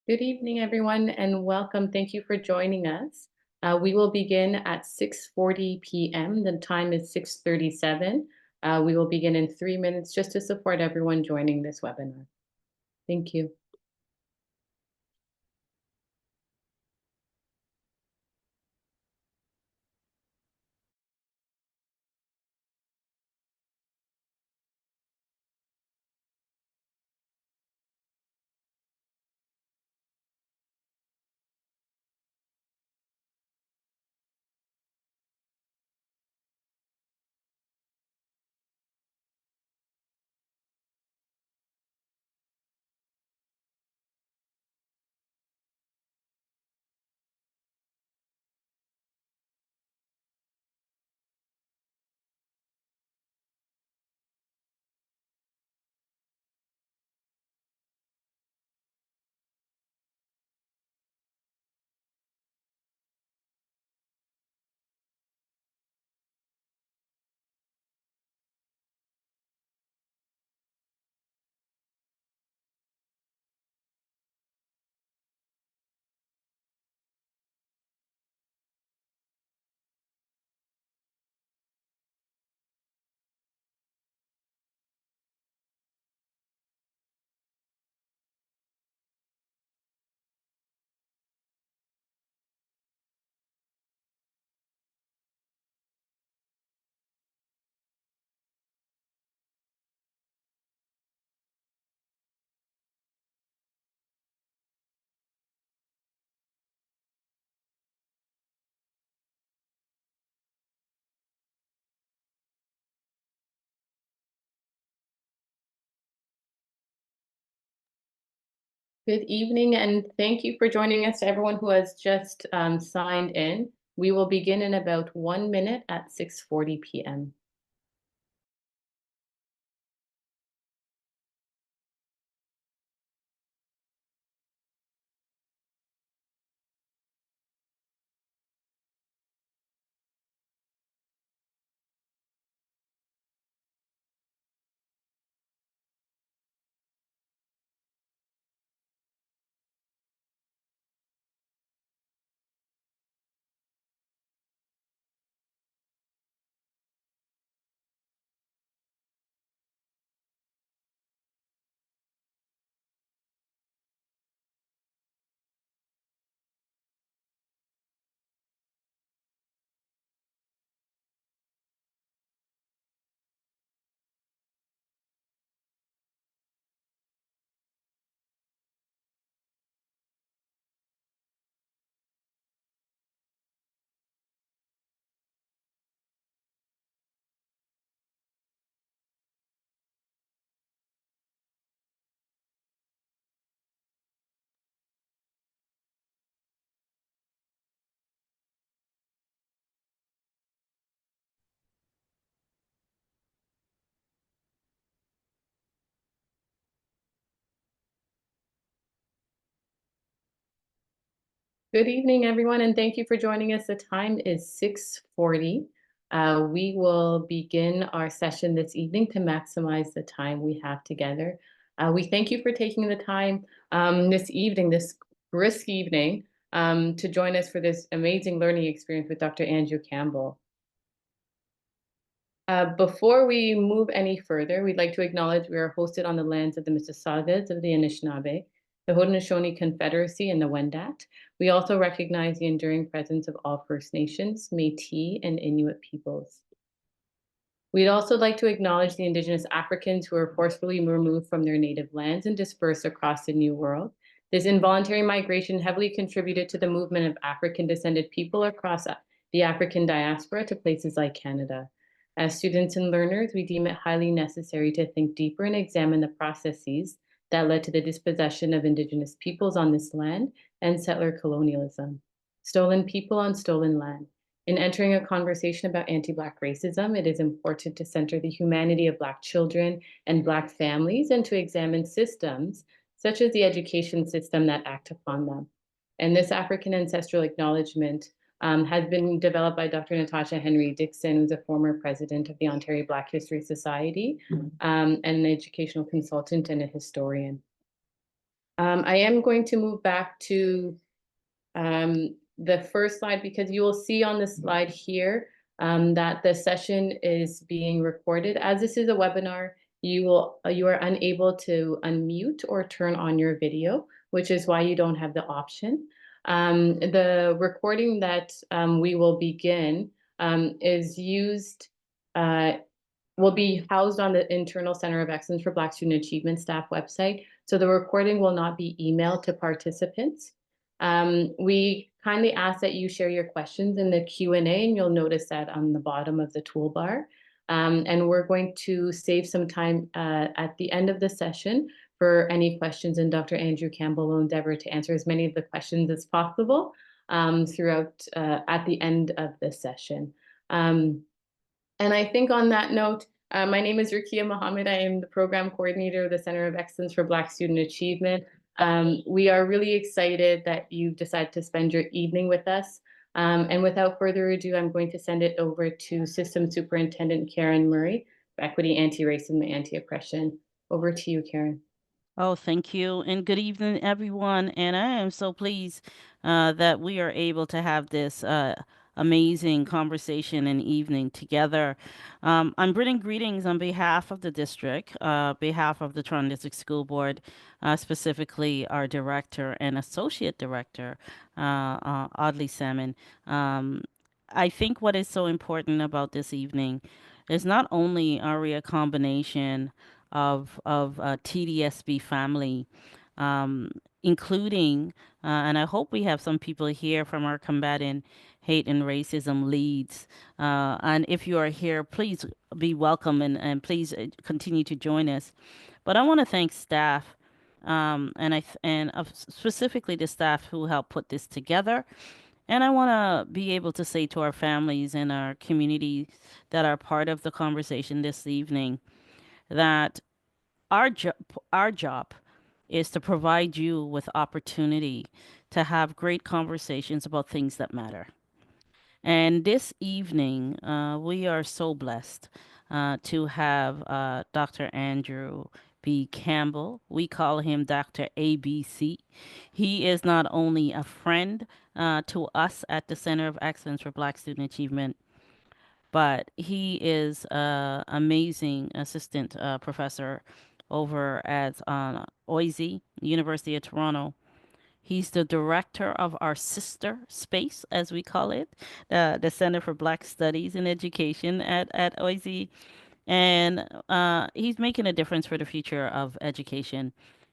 Good evening, everyone, and welcome. Thank you for joining us. We will begin at 6:40 p.m. The time is 6:37. We will begin in 3 minutes just to support everyone joining this webinar. Thank you. Good evening, and thank you for joining us to everyone who has just signed in. We will begin in about 1 minute at 6:40 p.m. Good evening, everyone, and thank you for joining us. The time is 6:40. We will begin our session this evening to maximize the time we have together. We thank you for taking the time this evening, this brisk evening, to join us for this amazing learning experience with Dr. Andrew Campbell. Before we move any further, we'd like to acknowledge we are hosted on the lands of the Mississaugas of the Anishinaabe, the Haudenosaunee Confederacy, and the Wendat. We also recognize the enduring presence of all First Nations, Métis, and Inuit peoples. We'd also like to acknowledge the Indigenous Africans who were forcefully removed from their native lands and dispersed across the New World. This involuntary migration heavily contributed to the movement of African-descended people across the African diaspora to places like Canada. As students and learners, we deem it highly necessary to think deeper and examine the processes that led to the dispossession of Indigenous peoples on this land and settler colonialism. Stolen people on stolen land. In entering a conversation about anti-Black racism, it is important to center the humanity of Black children and Black families and to examine systems such as the education system that act upon them. And this African ancestral acknowledgement has been developed by Dr. Natasha Henry Dixon, who's a former president of the Ontario Black History Society, and an educational consultant and a historian. I am going to move back to the first slide because you will see on the slide here that the session is being recorded. As this is a webinar, you are unable to unmute or turn on your video, which is why you don't have the option. The recording that we will begin is used will be housed on the Internal Center of Excellence for Black Student Achievement staff website. So the recording will not be emailed to participants. We kindly ask that you share your questions in the Q&A, and you'll notice that on the bottom of the toolbar. And we're going to save some time at the end of the session for any questions, and Dr. Andrew Campbell will endeavor to answer as many of the questions as possible throughout at the end of the session. And I think on that note, my name is Rukia Mohammed. I am the program coordinator of the Center of Excellence for Black Student Achievement. We are really excited that you've decided to spend your evening with us. And without further ado, I'm going to send it over to System Superintendent Karen Murray, Equity, Anti-Racism, and Anti-Oppression. Over to you, Karen. Oh, thank you. And good evening, everyone. And I am so pleased that we are able to have this amazing conversation and evening together. I'm bringing greetings on behalf of the district, behalf of the Toronto District School Board, specifically our director and associate director, Audley Salmon. Um, I think what is so important about this evening is not only are we a combination of TDSB family, um, including and I hope we have some people here from our combating hate and racism leads. And if you are here, please be welcome and please continue to join us. But I want to thank staff. Specifically the staff who helped put this together. And I want to be able to say to our families and our communities that are part of the conversation this evening that our job is to provide you with opportunity to have great conversations about things that matter. And this evening, we are so blessed to have Dr. Andrew B. Campbell. We call him Dr. ABC. He is not only a friend to us at the Center of Excellence for Black Student Achievement, but he is an amazing assistant professor over at OISE, University of Toronto. He's the director of our sister space, as we call it, the Center for Black Studies and Education at OISE. And he's making a difference for the future of education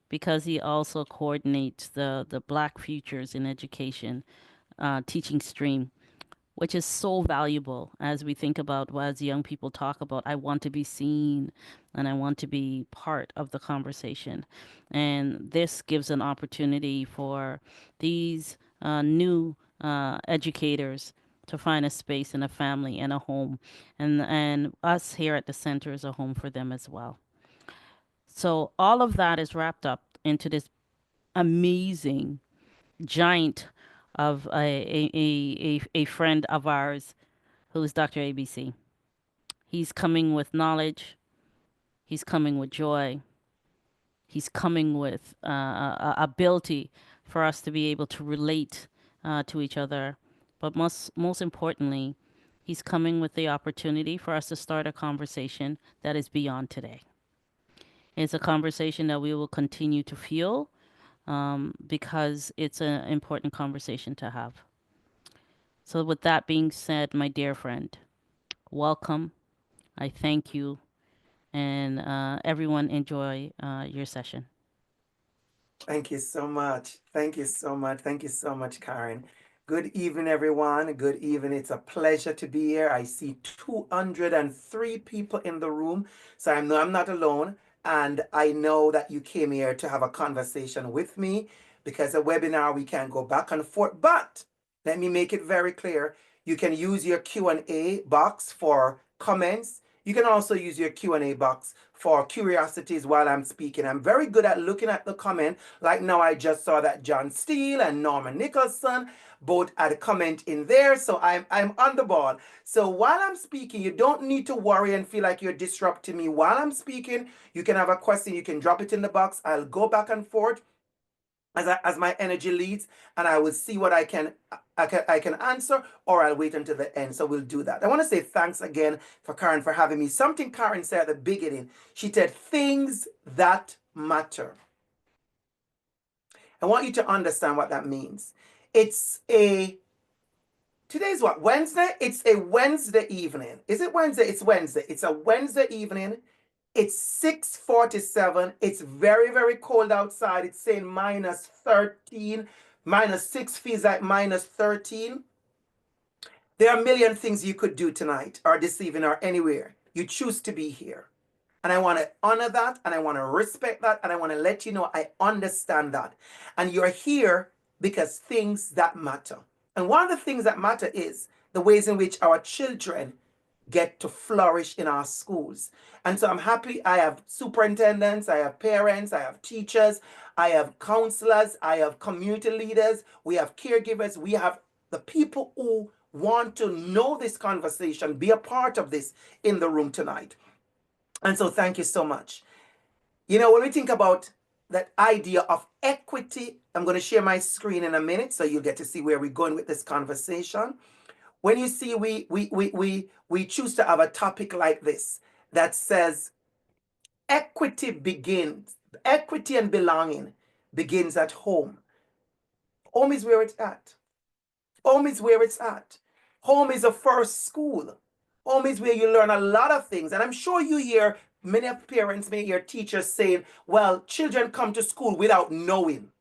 because he also coordinates the Black Futures in Education teaching stream, which is so valuable as we think about, well, as young people talk about, I want to be seen and I want to be part of the conversation. And this gives an opportunity for these new educators to find a space and a family and a home. And us here at the center is a home for them as well. So all of that is wrapped up into this amazing giant of a friend of ours who is Dr. ABC. He's coming with knowledge, he's coming with joy, he's coming with ability for us to be able to relate to each other. But most importantly, he's coming with the opportunity for us to start a conversation that is beyond today. It's a conversation that we will continue to fuel because it's an important conversation to have. So, with that being said, my dear friend, welcome. I thank you and everyone enjoy your session. Thank you so much. Thank you so much. Thank you so much, Karen. Good evening, everyone. Good evening. It's a pleasure to be here. I see 203 people in the room, so I know I'm not alone. And I know that you came here to have a conversation with me because a webinar, we can go back and forth. But let me make it very clear. You can use your Q&A box for comments. You can also use your Q&A box for curiosities while I'm speaking. I'm very good at looking at the comment. Like now, I just saw that John Steele and Norman Nicholson both had a comment in there. So I'm on the ball. So while I'm speaking, you don't need to worry and feel like you're disrupting me. While I'm speaking, you can have a question. You can drop it in the box. I'll go back and forth. as my energy leads, and I will see what I can answer, or I'll wait until the end. So we'll do that. I want to say thanks again for Karen for having me. Something Karen said at the beginning. She said things that matter. I want you to understand what that means. Today's what? Wednesday? It's a Wednesday evening. Is it Wednesday? It's Wednesday. It's a Wednesday evening. It's 6:47. It's very, very cold outside. It's saying -13. -6 feels like -13. There are a million things you could do tonight or this evening or anywhere. You choose to be here. And I want to honor that, and I want to respect that, and I want to let you know I understand that. And you're here because things that matter. And one of the things that matter is the ways in which our children get to flourish in our schools. And so I'm happy I have superintendents, I have parents, I have teachers, I have counselors, I have community leaders, we have caregivers, we have the people who want to know this conversation, be a part of this in the room tonight. And so thank you so much. You know, when we think about that idea of equity, I'm going to share my screen in a minute so you'll get to see where we're going with this conversation. When you see we choose to have a topic like this that says equity and belonging begins at home. Home is where it's at. Home is where it's at. Home is the first school. Home is where you learn a lot of things. And I'm sure you hear many parents, may hear teachers saying, well, children come to school without knowing.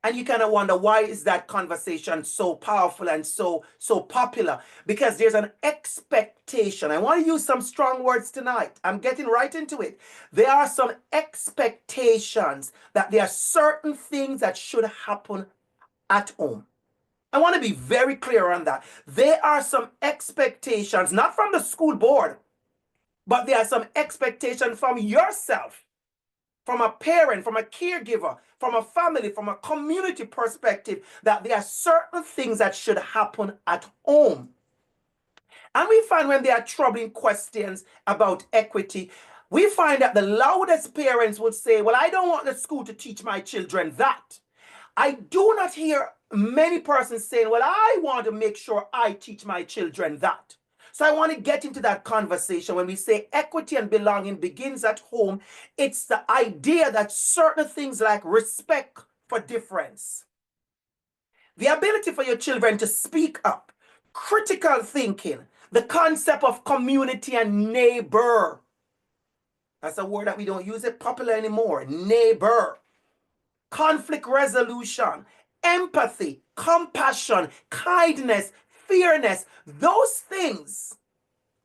And you kind of wonder, why is that conversation so powerful and so popular? Because there's an expectation. I want to use some strong words tonight. I'm getting right into it. There are some expectations that there are certain things that should happen at home. I want to be very clear on that. There are some expectations, not from the school board, but there are some expectations from yourself, from a parent, from a caregiver, from a family, from a community perspective, that there are certain things that should happen at home. And we find when there are troubling questions about equity, we find that the loudest parents would say, well, I don't want the school to teach my children that. I do not hear many persons saying, well, I want to make sure I teach my children that. So I want to get into that conversation. When we say equity and belonging begins at home, it's the idea that certain things like respect for difference, the ability for your children to speak up, critical thinking, the concept of community and neighbor. That's a word that we don't use it popular anymore. Neighbor. Conflict resolution, empathy, compassion, kindness, fairness. Those things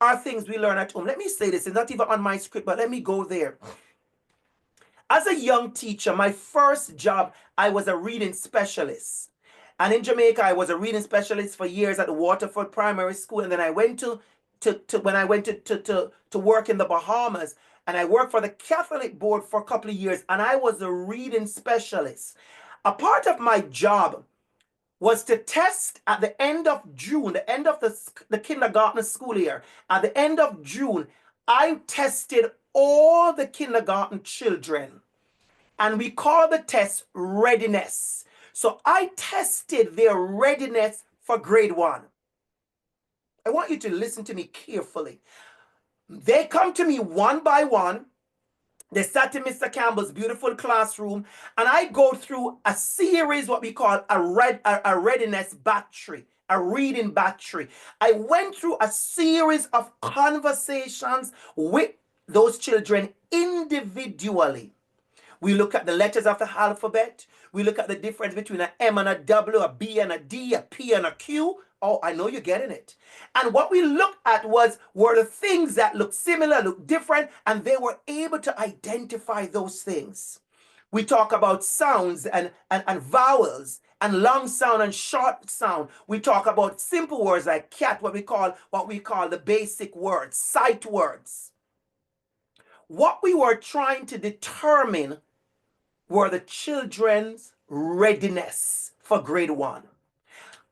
are things we learn at home. Let me say this, it's not even on my script, but let me go there. As a young teacher, my first job, I was a reading specialist. And in Jamaica, I was a reading specialist for years at the Waterford Primary School. And then I went to work in the Bahamas, and I worked for the Catholic Board for a couple of years, and I was a reading specialist. A part of my job was to test at the end of June, the end of the kindergarten school year. At the end of June, I tested all the kindergarten children, and we call the test readiness. So I tested their readiness for grade 1. I want you to listen to me carefully. They come to me one by one. They sat in Mr. Campbell's beautiful classroom, and I go through a series, what we call a readiness battery, a reading battery. I went through a series of conversations with those children individually. We look at the letters of the alphabet. We look at the difference between an M and a W, a B and a D, a P and a Q. Oh, I know you're getting it. And what we looked at were the things that looked similar, looked different, and they were able to identify those things. We talk about sounds and vowels, and long sound and short sound. We talk about simple words like cat, what we call the basic words, sight words. What we were trying to determine were the children's readiness for grade 1.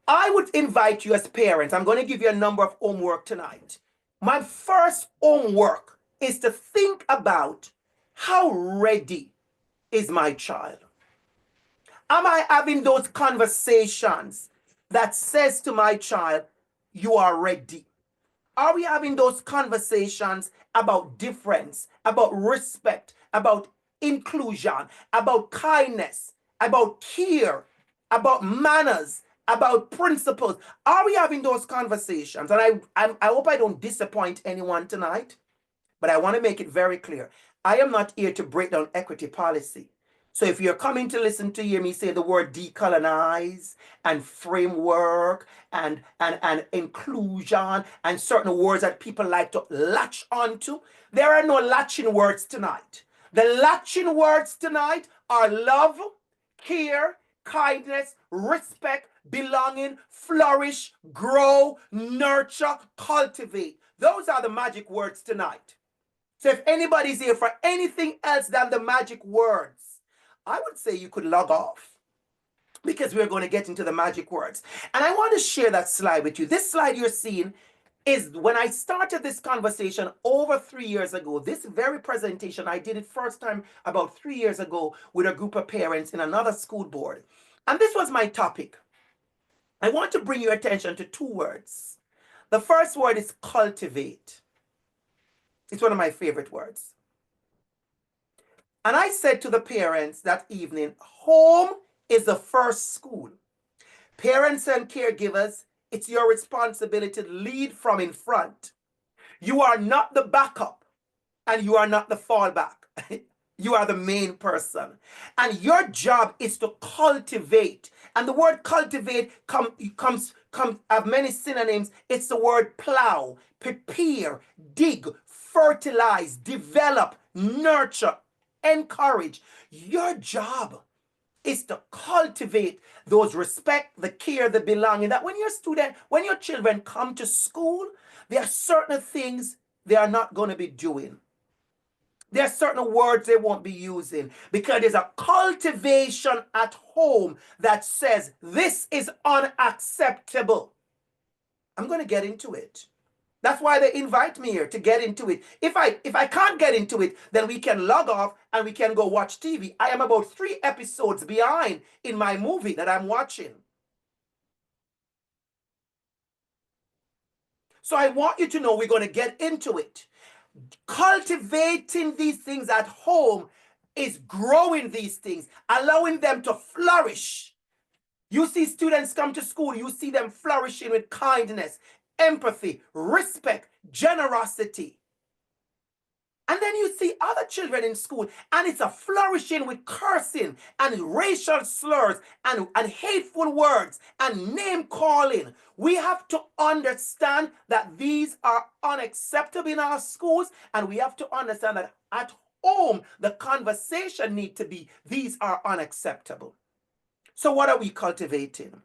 I would invite you as parents, I'm going to give you a number of homework tonight. My first homework is to think about how ready is my child? Am I having those conversations that says to my child, you are ready? Are we having those conversations about difference, about respect, about inclusion, about kindness, about care, about manners, about principles? Are we having those conversations? And I hope I don't disappoint anyone tonight, but I want to make it very clear. I am not here to break down equity policy. So if you're coming to listen to hear me say the word decolonize and framework and inclusion and certain words that people like to latch onto, there are no latching words tonight. The latching words tonight are love, care, kindness, respect, belonging, flourish, grow, nurture, cultivate. Those are the magic words tonight. So if anybody's here for anything else than the magic words, I would say you could log off, because we're going to get into the magic words. And I want to share that slide with you. This slide you're seeing is when I started this conversation over 3 years ago. This very presentation, I did it first time about 3 years ago with a group of parents in another school board. And this was my topic. I want to bring your attention to 2 words. The first word is cultivate. It's one of my favorite words. And I said to the parents that evening, home is the first school. Parents and caregivers, it's your responsibility to lead from in front. You are not the backup and you are not the fallback. You are the main person. And your job is to cultivate. And the word cultivate comes have many synonyms. It's the word plow, prepare, dig, fertilize, develop, nurture, encourage. Your job is to cultivate those respect, the care, the belonging. That when your children come to school, there are certain things they are not going to be doing. There are certain words they won't be using, because there's a cultivation at home that says this is unacceptable. I'm going to get into it. That's why they invite me here, to get into it. If I can't get into it, then we can log off and we can go watch TV. I am about 3 episodes behind in my movie that I'm watching. So I want you to know we're going to get into it. Cultivating these things at home is growing these things, allowing them to flourish. You see students come to school, you see them flourishing with kindness, empathy, respect, generosity. And then you see other children in school, and it's a flourishing with cursing and racial slurs and hateful words and name calling. We have to understand that these are unacceptable in our schools, and we have to understand that at home, the conversation needs to be, these are unacceptable. So what are we cultivating?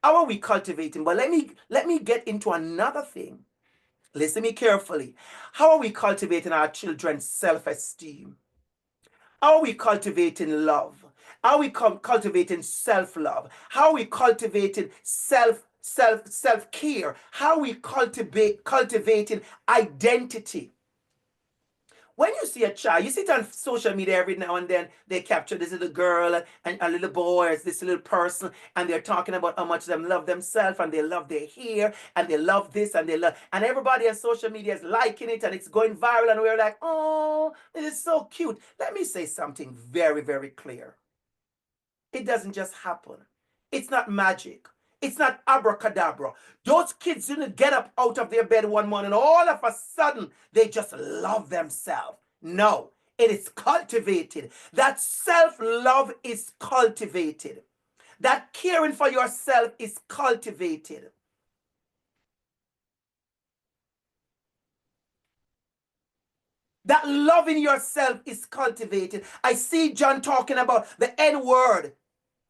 How are we cultivating? But let me get into another thing. Listen to me carefully. How are we cultivating our children's self-esteem? How are we cultivating love? How are we cultivating self-love? How are we cultivating self-care? How are we cultivating identity? When you see a child, you see it on social media every now and then, they capture this little girl and a little boy or this little person, and they're talking about how much them love themselves and they love their hair and they love this and they love, and everybody on social media is liking it and it's going viral, and we're like, oh, this is so cute. Let me say something very, very clear. It doesn't just happen. It's not magic. It's not abracadabra. Those kids didn't get up out of their bed one morning and all of a sudden they just love themselves. No, it is cultivated. That self-love is cultivated. That caring for yourself is cultivated. That loving yourself is cultivated. I see John talking about the N word.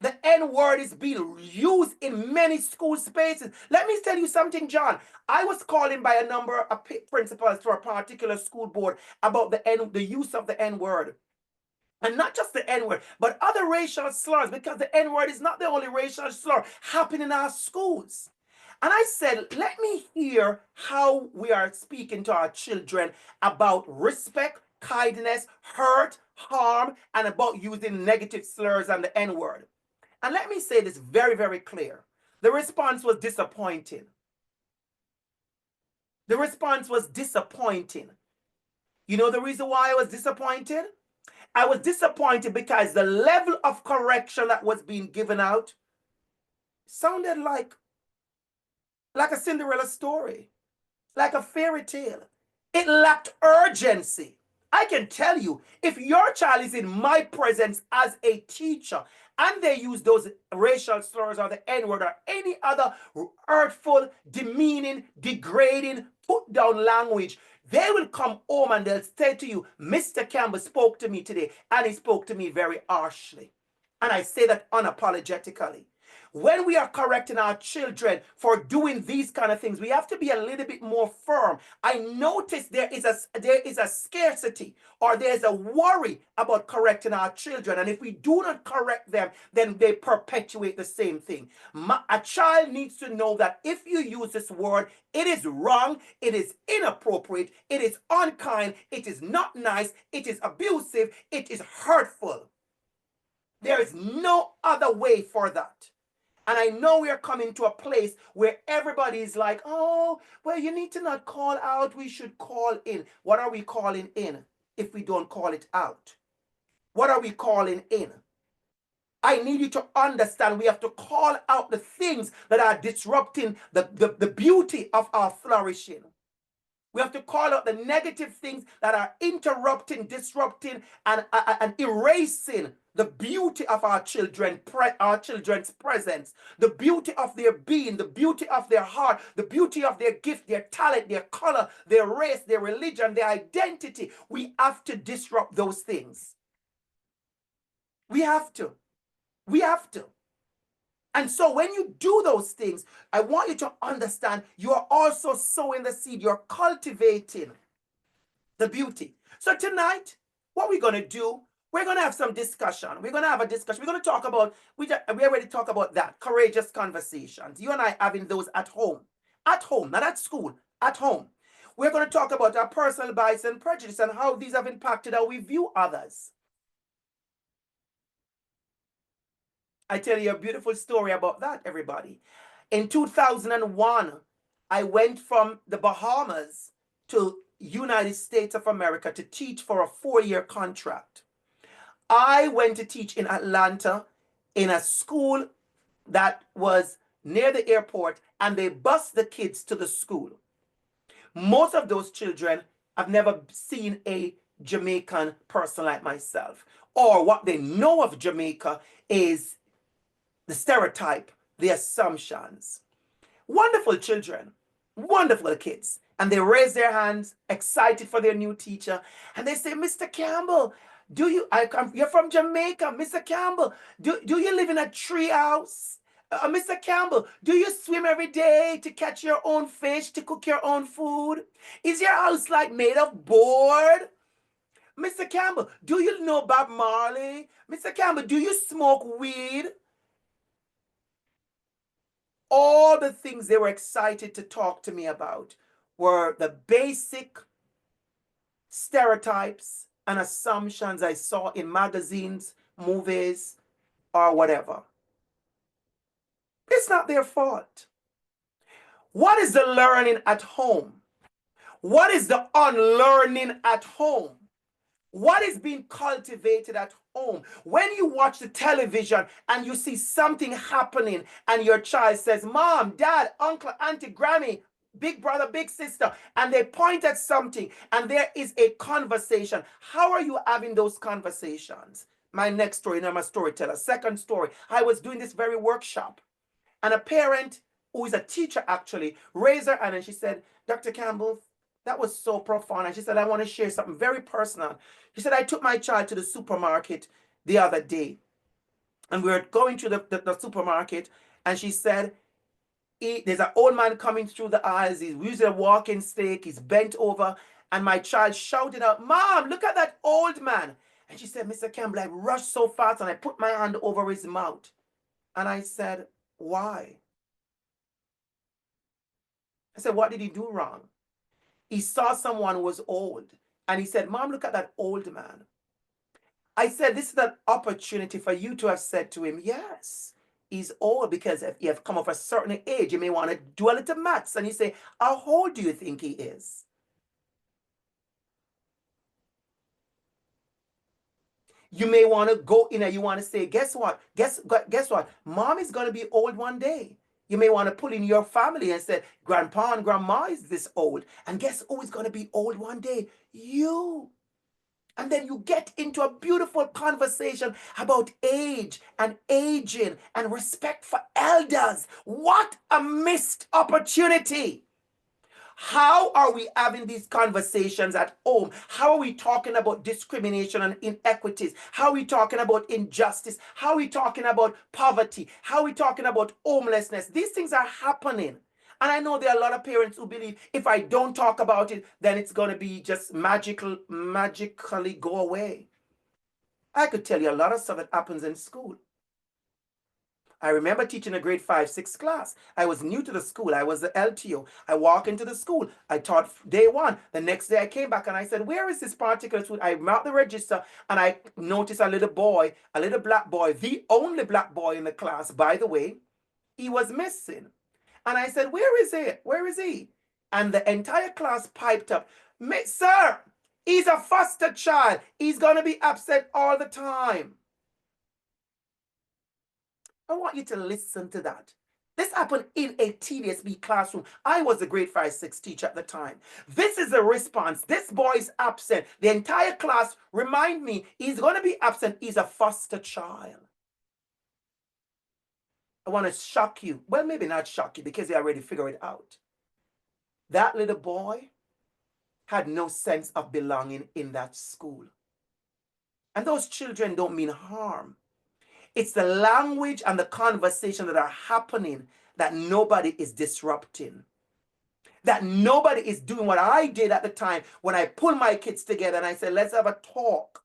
The N word is being used in many school spaces. Let me tell you something, John. I was calling by a number of principals to a particular school board about the use of the N word. And not just the N word, but other racial slurs, because the N word is not the only racial slur happening in our schools. And I said, let me hear how we are speaking to our children about respect, kindness, hurt, harm, and about using negative slurs and the N word. And let me say this very, very clear. The response was disappointing. The response was disappointing. You know the reason why I was disappointed? I was disappointed because the level of correction that was being given out sounded like a Cinderella story, like a fairy tale. It lacked urgency. I can tell you, if your child is in my presence as a teacher and they use those racial slurs or the N-word or any other hurtful, demeaning, degrading, put down language, they will come home and they'll say to you, Mr. Campbell spoke to me today and he spoke to me very harshly. And I say that unapologetically. When we are correcting our children for doing these kind of things, we have to be a little bit more firm. I notice there is a scarcity or there's a worry about correcting our children. And if we do not correct them, then they perpetuate the same thing. A child needs to know that if you use this word, it is wrong, it is inappropriate, it is unkind, it is not nice, it is abusive, it is hurtful. There is no other way for that. And I know we are coming to a place where everybody is like, oh, well, you need to not call out. We should call in. What are we calling in if we don't call it out? What are we calling in? I need you to understand we have to call out the things that are disrupting the beauty of our flourishing. We have to call out the negative things that are interrupting, disrupting, and erasing the beauty of our children's presence, the beauty of their being, the beauty of their heart, the beauty of their gift, their talent, their color, their race, their religion, their identity. We have to disrupt those things. We have to. We have to. And so when you do those things, I want you to understand you are also sowing the seed. You're cultivating the beauty. So tonight, what we're going to do, we're going to have some discussion. We're going to have a discussion. We're going to talk about, we already talked about that, courageous conversations. You and I having those at home, not at school, at home. We're going to talk about our personal bias and prejudice and how these have impacted how we view others. I tell you a beautiful story about that, everybody. In 2001, I went from the Bahamas to United States of America to teach for a 4-year contract. I went to teach in Atlanta in a school that was near the airport, and they bused the kids to the school. Most of those children have never seen a Jamaican person like myself, or what they know of Jamaica is the stereotype, the assumptions. Wonderful children, wonderful kids. And they raise their hands, excited for their new teacher. And they say, Mr. Campbell, you're from Jamaica, Mr. Campbell, do you live in a tree house? Mr. Campbell, do you swim every day to catch your own fish, to cook your own food? Is your house like made of board? Mr. Campbell, do you know Bob Marley? Mr. Campbell, do you smoke weed? All the things they were excited to talk to me about were the basic stereotypes and assumptions I saw in magazines, movies, or whatever. It's not their fault. What is the learning at home? What is the unlearning at home? What is being cultivated at home? When you watch the television and you see something happening and your child says, Mom, Dad, Uncle, Auntie, Grammy, big brother, big sister, and they point at something and there is a conversation. How are you having those conversations? My next story, and I'm a storyteller. Second story, I was doing this very workshop and a parent who is a teacher actually raised her hand and she said, Dr. Campbell, that was so profound. And she said, I want to share something very personal. She said, I took my child to the supermarket the other day. And we were going through the supermarket. And she said, there's an old man coming through the aisles. He's using a walking stick. He's bent over. And my child shouted out, Mom, look at that old man. And she said, Mr. Campbell, I rushed so fast and I put my hand over his mouth. And I said, why? I said, what did he do wrong? He saw someone who was old and he said, Mom, look at that old man. I said, this is an opportunity for you to have said to him, yes, is old, because if you have come of a certain age, you may want to do a little maths, and you say, how old do you think he is? You may want to go in and you want to say, guess what? Guess what? Mom is going to be old one day. You may want to pull in your family and say, grandpa and grandma is this old. And guess who is going to be old one day? You. And then you get into a beautiful conversation about age and aging and respect for elders. What a missed opportunity. How are we having these conversations at home? How are we talking about discrimination and inequities? How are we talking about injustice? How are we talking about poverty? How are we talking about homelessness? These things are happening. And I know there are a lot of parents who believe if I don't talk about it, then it's going to be just magically go away. I could tell you a lot of stuff that happens in school. I remember teaching a grade 5, 6 class. I was new to the school. I was the LTO. I walk into the school. I taught day 1. The next day I came back and I said, where is this particular student? I marked the register and I noticed a little boy, a little black boy, the only black boy in the class, by the way. He was missing. And I said, where is he? Where is he? And the entire class piped up, sir, he's a foster child. He's going to be absent all the time. I want you to listen to that. This happened in a TDSB classroom. I was a grade 5, 6 teacher at the time. This is a response. This boy is absent. The entire class remind me he's going to be absent. He's a foster child. I want to shock you. Well, maybe not shock you because you already figured it out. That little boy had no sense of belonging in that school. And those children don't mean harm. It's the language and the conversation that are happening that nobody is disrupting. That nobody is doing what I did at the time when I pulled my kids together and I said, let's have a talk.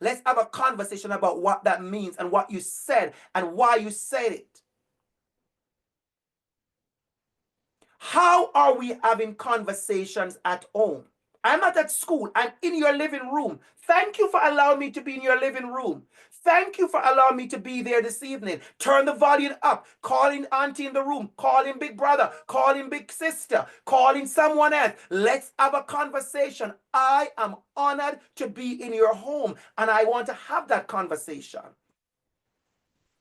Let's have a conversation about what that means and what you said and why you said it. How are we having conversations at home? I'm not at school. I'm in your living room. Thank you for allowing me to be in your living room. Thank you for allowing me to be there this evening. Turn the volume up. Calling auntie in the room. Calling big brother. Calling big sister. Calling someone else. Let's have a conversation. I am honored to be in your home and I want to have that conversation.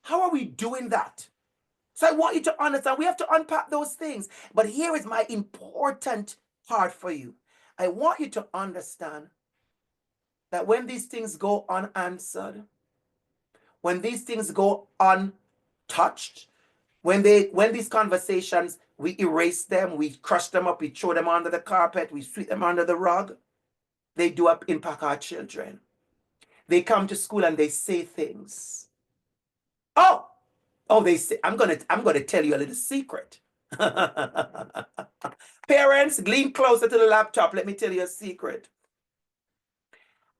How are we doing that? So I want you to understand, we have to unpack those things. But here is my important part for you. I want you to understand that when these things go unanswered, when these things go untouched, when these conversations, we erase them, we crush them up, we throw them under the carpet, we sweep them under the rug, they do impact our children. They come to school and they say things. Oh, they say, I'm gonna tell you a little secret. Parents, lean closer to the laptop. Let me tell you a secret.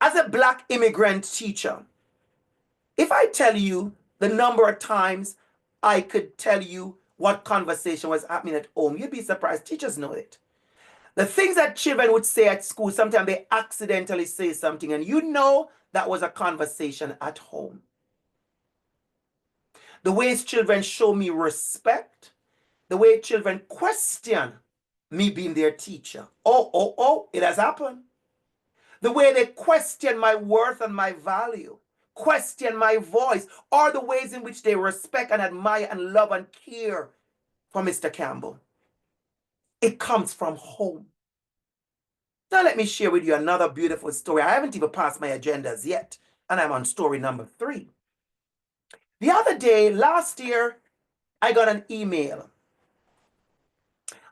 As a Black immigrant teacher, if I tell you the number of times I could tell you what conversation was happening at home, you'd be surprised. Teachers know it. The things that children would say at school, sometimes they accidentally say something, and you know that was a conversation at home. The ways children show me respect, the way children question me being their teacher. Oh, it has happened. The way they question my worth and my value, question my voice, or the ways in which they respect and admire and love and care for Mr. Campbell. It comes from home. Now let me share with you another beautiful story. I haven't even passed my agendas yet, and I'm on story number 3. The other day, last year, I got an email.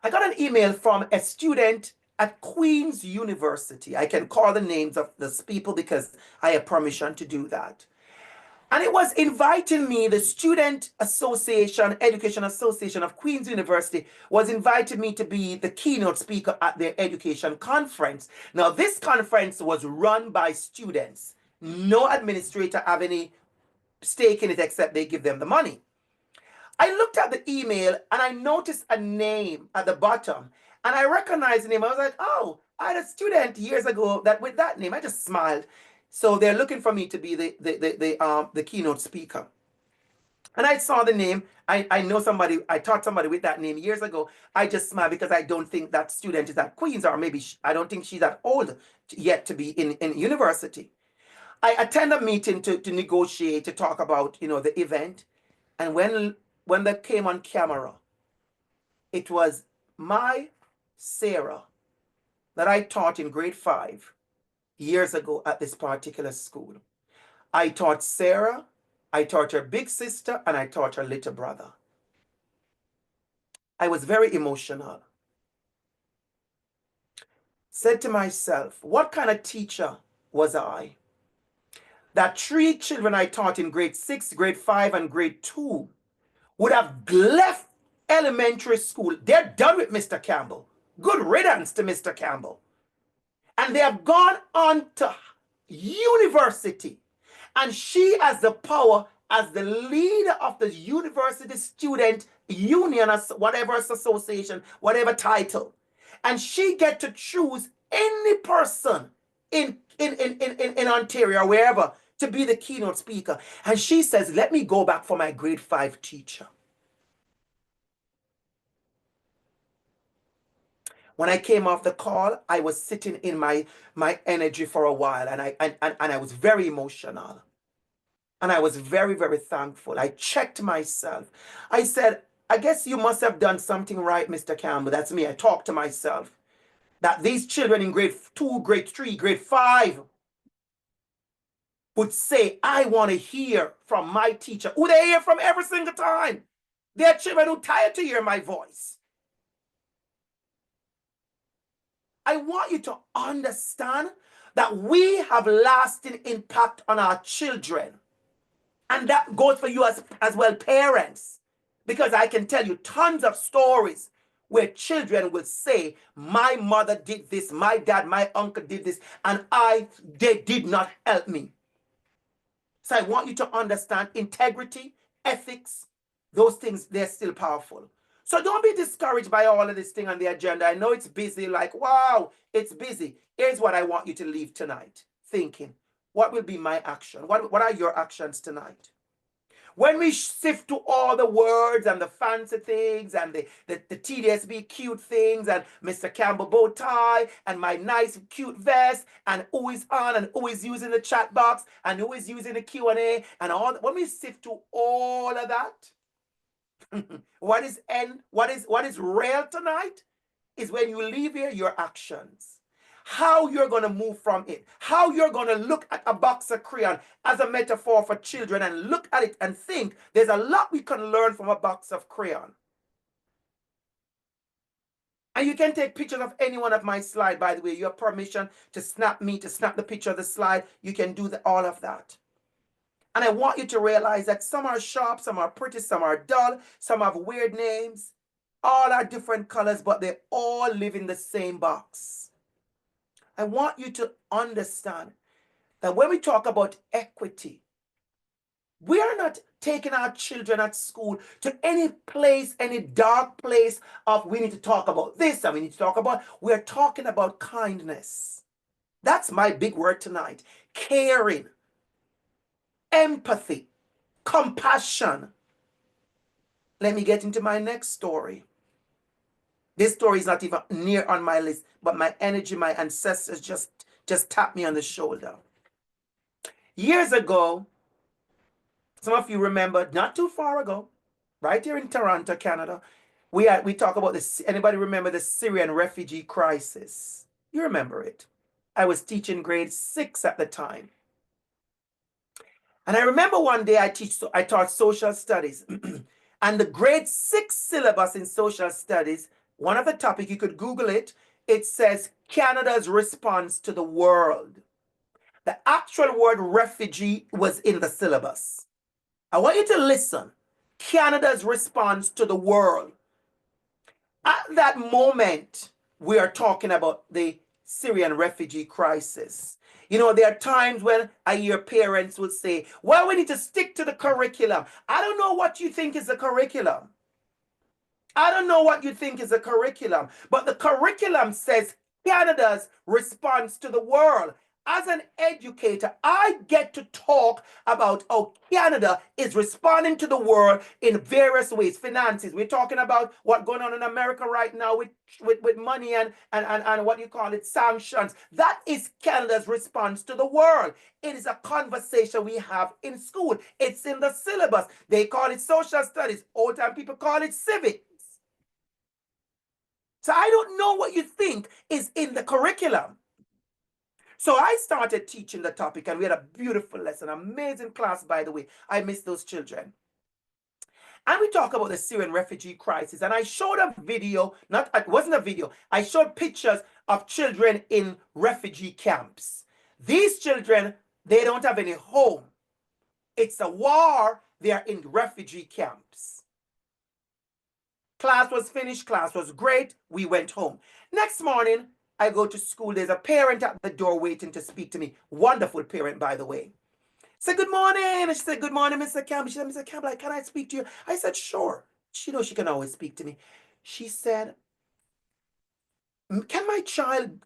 I got an email from a student at Queen's University. I can call the names of those people because I have permission to do that. And it was inviting me, the Student Association, Education Association of Queen's University was inviting me to be the keynote speaker at their education conference. Now, this conference was run by students. No administrator have any stake in it except they give them the money. I looked at the email and I noticed a name at the bottom and I recognized the name. I was like, oh, I had a student years ago that with that name. I just smiled. So they're looking for me to be the keynote speaker. And I saw the name. I know somebody, I taught somebody with that name years ago. I just smiled because I don't think that student is at Queens, or maybe I don't think she's that old yet to be in university. I attend a meeting to negotiate, to talk about, the event. And when they came on camera, it was my Sarah that I taught in grade 5 years ago at this particular school. I taught Sarah, I taught her big sister, and I taught her little brother. I was very emotional. Said to myself, what kind of teacher was I? That 3 children I taught in grade 6, grade 5, and grade 2 would have left elementary school. They're done with Mr. Campbell. Good riddance to Mr. Campbell. And they have gone on to university. And she has the power as the leader of the university student union, or whatever association, whatever title. And she get to choose any person in Ontario, wherever, to be the keynote speaker. And she says, let me go back for my grade 5 teacher. When I came off the call, I was sitting in my energy for a while, and I was very emotional. And I was very, very thankful. I checked myself. I said, I guess you must have done something right, Mr. Campbell. That's me. I talked to myself. That these children in grade 2, grade 3, grade 5 would say, I want to hear from my teacher, who they hear from every single time. They're children who tired to hear my voice. I want you to understand that we have lasting impact on our children. And that goes for you as well, parents. Because I can tell you tons of stories where children will say, my mother did this, my dad, my uncle did this, and they did not help me. So I want you to understand integrity, ethics, those things, they're still powerful. So don't be discouraged by all of this thing on the agenda. I know it's busy, like, wow, it's busy. Here's what I want you to leave tonight thinking. What will be my action? What are your actions tonight? When we sift through all the words and the fancy things and the TDSB cute things and Mr. Campbell bow tie and my nice cute vest and who is on and who is using the chat box and who is using the Q&A and all that, when we sift through all of that, what is real tonight is when you leave here, your actions. How you're going to move from it. How you're going to look at a box of crayon as a metaphor for children and look at it and think there's a lot we can learn from a box of crayon. And you can take pictures of any one of my slides, by the way. You have permission to snap the picture of the slide. You can do all of that. And I want you to realize that some are sharp, some are pretty, some are dull, some have weird names. All are different colors, but they all live in the same box. I want you to understand that when we talk about equity, we are not taking our children at school to any place, any dark place of we need to talk about this and we need to talk about. We're talking about kindness. That's my big word tonight. Caring, empathy, compassion. Let me get into my next story. This story is not even near on my list, but my energy, my ancestors just tapped me on the shoulder. Years ago, some of you remember, not too far ago, right here in Toronto, Canada, we talk about this. Anybody remember the Syrian refugee crisis? You remember it. I was teaching grade 6 at the time. And I remember one day I taught social studies. And the grade 6 syllabus in social studies, one of the topics, you could Google it, it says Canada's response to the world. The actual word refugee was in the syllabus. I want you to listen. Canada's response to the world. At that moment, we are talking about the Syrian refugee crisis. You know, there are times when I hear parents will say, well, we need to stick to the curriculum. I don't know what you think is the curriculum. I don't know what you think is the curriculum, but the curriculum says Canada's response to the world. as an educator, I get to talk about how Canada is responding to the world in various ways. Finances. We're talking about what's going on in America right now with money and what you call it, sanctions. That is Canada's response to the world. It is a conversation we have in school. It's in the syllabus. They call it social studies. Old time people call it civics. So I don't know what you think is in the curriculum. So I started teaching the topic, and we had a beautiful lesson, amazing class, by the way. I miss those children. And we talk about the Syrian refugee crisis. And I showed a video, it wasn't a video, I showed pictures of children in refugee camps. These children, they don't have any home. It's a war, they are in refugee camps. Class was finished, class was great, we went home. Next morning, I go to school. There's a parent at the door waiting to speak to me. Wonderful parent, by the way. Said, good morning. And she said, good morning, Mr. Campbell. She said, Mr. Campbell, can I speak to you? I said, sure. She knows she can always speak to me. She said, can my child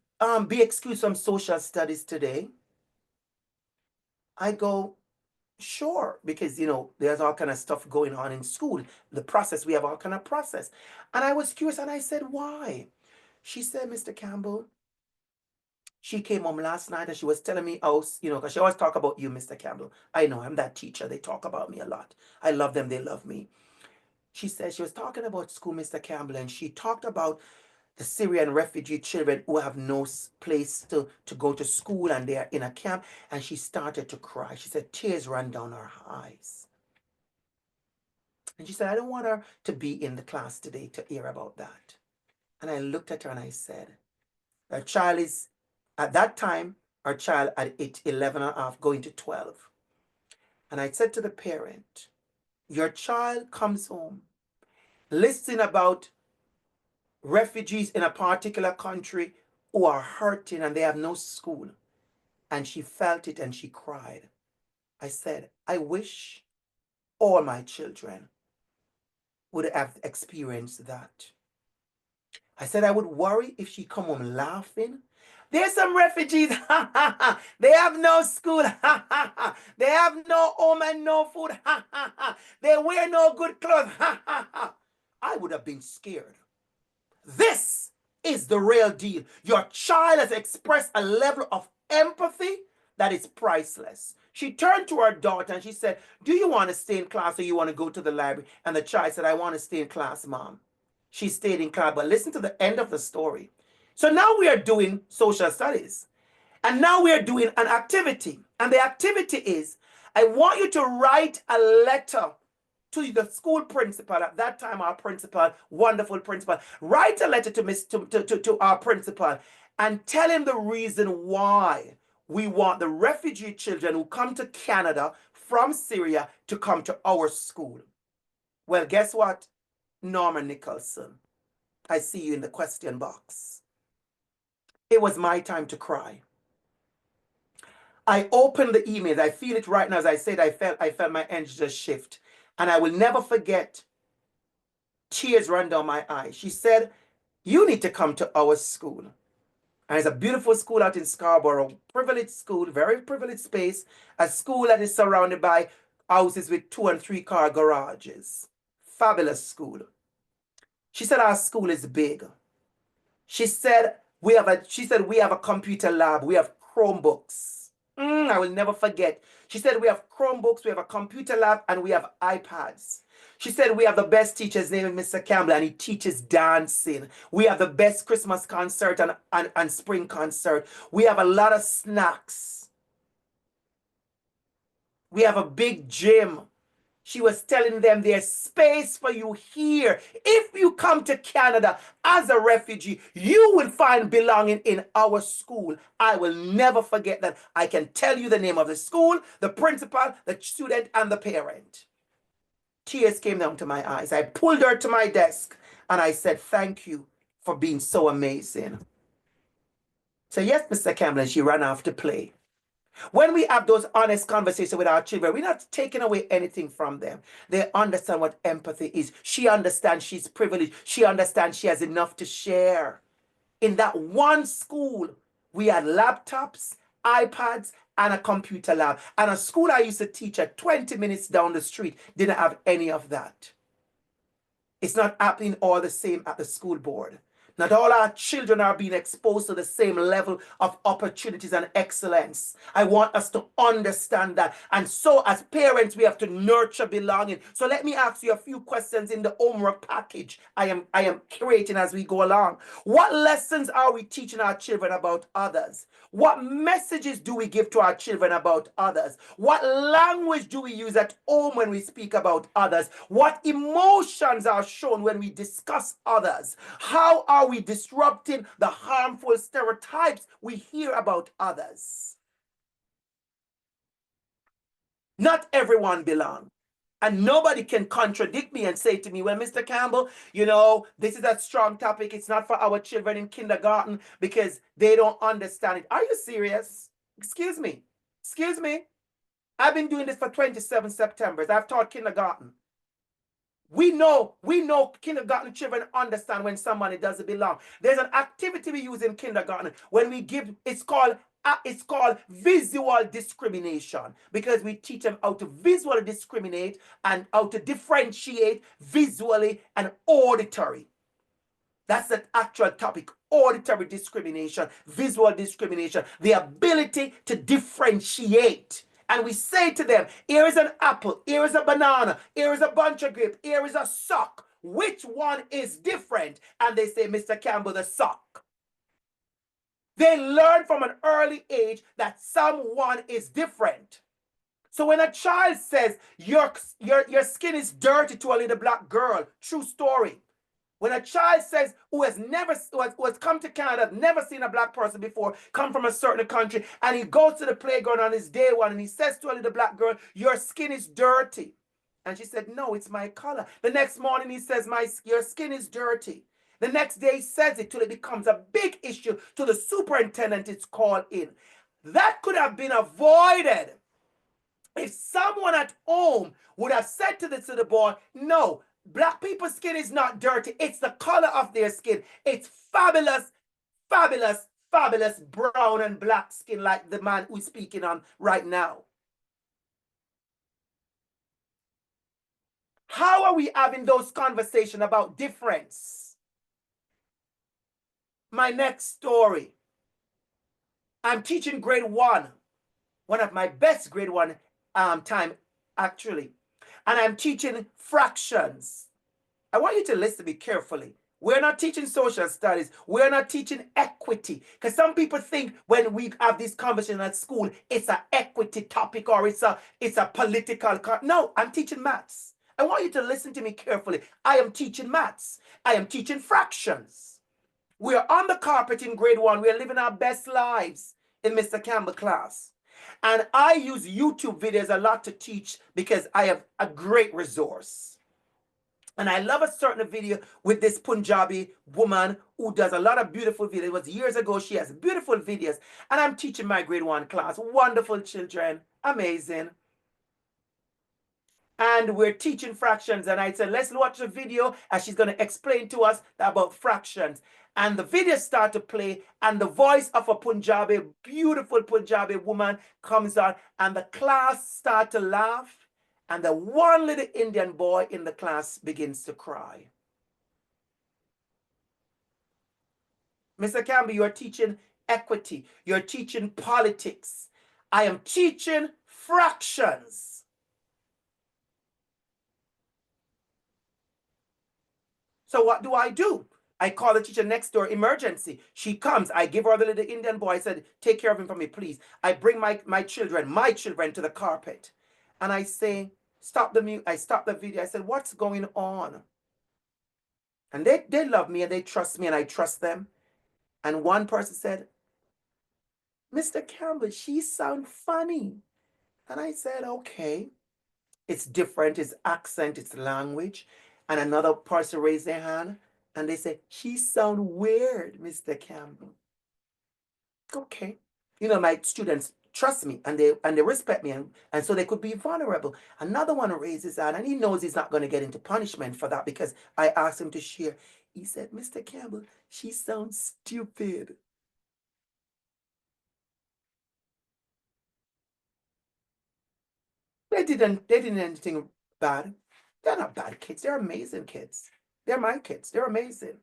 be excused from social studies today? I go, sure, because, there's all kind of stuff going on in school. The process, we have all kind of process. And I was curious, and I said, why? She said, Mr. Campbell, she came home last night and she was telling me how, because she always talk about you, Mr. Campbell. I know, I'm that teacher. They talk about me a lot. I love them. They love me. She said she was talking about school, Mr. Campbell, and she talked about the Syrian refugee children who have no place to go to school, and they are in a camp. And she started to cry. She said tears ran down her eyes. And she said, I don't want her to be in the class today to hear about that. And I looked at her and I said, her child is, at that time, our child at 11 and a half, going to 12. And I said to the parent, your child comes home, listening about refugees in a particular country who are hurting and they have no school. And she felt it and she cried. I said, I wish all my children would have experienced that. I said I would worry if she come home laughing. There's some refugees, they have no school, they have no home and no food, they wear no good clothes, I would have been scared. This is the real deal. Your child has expressed a level of empathy that is priceless. She turned to her daughter and she said, do you want to stay in class or you want to go to the library? And the child said, I want to stay in class, Mom. She stayed in class, but listen to the end of the story. So now we are doing social studies. And now we are doing an activity. And the activity is, I want you to write a letter to the school principal. At that time, our principal, wonderful principal, write a letter to our principal and tell him the reason why we want the refugee children who come to Canada from Syria to come to our school. Well, guess what? Norman Nicholson, I see you in the question box. It was my time to cry. I opened the emails. I feel it right now. As I said, I felt my energy just shift. And I will never forget, tears ran down my eyes. She said, you need to come to our school. And it's a beautiful school out in Scarborough, privileged school, very privileged space, a school that is surrounded by houses with 2- and 3-car garages. Fabulous school. She said, our school is big. She said, we have a computer lab. We have Chromebooks. I will never forget. She said, we have Chromebooks, we have a computer lab, and we have iPads. She said, we have the best teacher. His name is Mr. Campbell, and he teaches dancing. We have the best Christmas concert and spring concert. We have a lot of snacks. We have a big gym. She was telling them there's space for you here. If you come to Canada as a refugee, you will find belonging in our school. I will never forget that. I can tell you the name of the school, the principal, the student, and the parent. Tears came down to my eyes. I pulled her to my desk and I said, thank you for being so amazing. So yes, Mr. Campbell, and she ran off to play. When we have those honest conversations with our children, we're not taking away anything from them. They understand what empathy is. She understands she's privileged. She understands she has enough to share. In that one school, we had laptops iPads, and a computer lab. And a school I used to teach at 20 minutes down the street didn't have any of that. It's not happening all the same at the school board. Not all our children are being exposed to the same level of opportunities and excellence. I want us to understand that. And so as parents, we have to nurture belonging. So let me ask you a few questions in the homework package I am creating as we go along. What lessons are we teaching our children about others? What messages do we give to our children about others? What language do we use at home when we speak about others? What emotions are shown when we discuss others? How are we disrupting the harmful stereotypes we hear about others? Not everyone belongs. And nobody can contradict me and say to me, well, Mr. Campbell, you know, this is a strong topic. It's not for our children in kindergarten because they don't understand it. Are you serious? Excuse me. Excuse me. I've been doing this for 27 Septembers. I've taught kindergarten. We know kindergarten children understand when somebody doesn't belong. There's an activity we use in kindergarten when we give, it's called visual discrimination, because we teach them how to visually discriminate and how to differentiate visually and auditory. That's the actual topic: auditory discrimination, visual discrimination, the ability to differentiate. And we say to them, here is an apple, here is a banana, here is a bunch of grape, here is a sock. Which one is different? And they say, Mr. Campbell, the sock. They learn from an early age that someone is different. So when a child says, your skin is dirty to a little black girl, true story. When a child says, who has come to Canada, never seen a black person before, come from a certain country, and he goes to the playground on his day one, and he says to a little black girl, your skin is dirty. And she said, no, it's my color. The next morning he says, your skin is dirty. The next day he says it till it becomes a big issue to the superintendent it's called in. That could have been avoided if someone at home would have said to the boy, no, black people's skin is not dirty. It's the color of their skin. It's fabulous, fabulous, fabulous brown and black skin like the man who's speaking on right now. How are we having those conversations about difference? My next story. I'm teaching grade one of my best grade one time, actually. And I'm teaching fractions. I want you to listen to me carefully. We're not teaching social studies. We're not teaching equity. Because some people think when we have this conversation at school, it's an equity topic or it's a political. No, I'm teaching maths. I want you to listen to me carefully. I am teaching maths. I am teaching fractions. We're on the carpet in grade one. We're living our best lives in Mr. Campbell class. And I use YouTube videos a lot to teach because I have a great resource. And I love a certain video with this Punjabi woman who does a lot of beautiful videos. It was years ago. She has beautiful videos. And I'm teaching my grade one class. Wonderful children. Amazing. And we're teaching fractions. And I said, let's watch the video as she's going to explain to us about fractions. And the video start to play, and the voice of a Punjabi, beautiful Punjabi woman comes on, and the class start to laugh. And the one little Indian boy in the class begins to cry. Mr. Campbell, you are teaching equity. You're teaching politics. I am teaching fractions. So what do? I call the teacher next door, emergency. She comes. I give her the little Indian boy. I said, take care of him for me, please. I bring my children to the carpet. And I say, stop the mute. I stop the video. I said, what's going on? And they love me and they trust me and I trust them. And one person said, Mr. Campbell, she sounds funny. And I said, okay. It's different. It's accent. It's language. And another person raised their hand. And they say, she sounds weird, Mr. Campbell. Okay. You know, my students trust me and they respect me, and so they could be vulnerable. Another one raises his hand and he knows he's not going to get into punishment for that because I asked him to share. He said, Mr. Campbell, she sounds stupid. They didn't anything bad. They're not bad kids. They're amazing kids. They're my kids. They're amazing.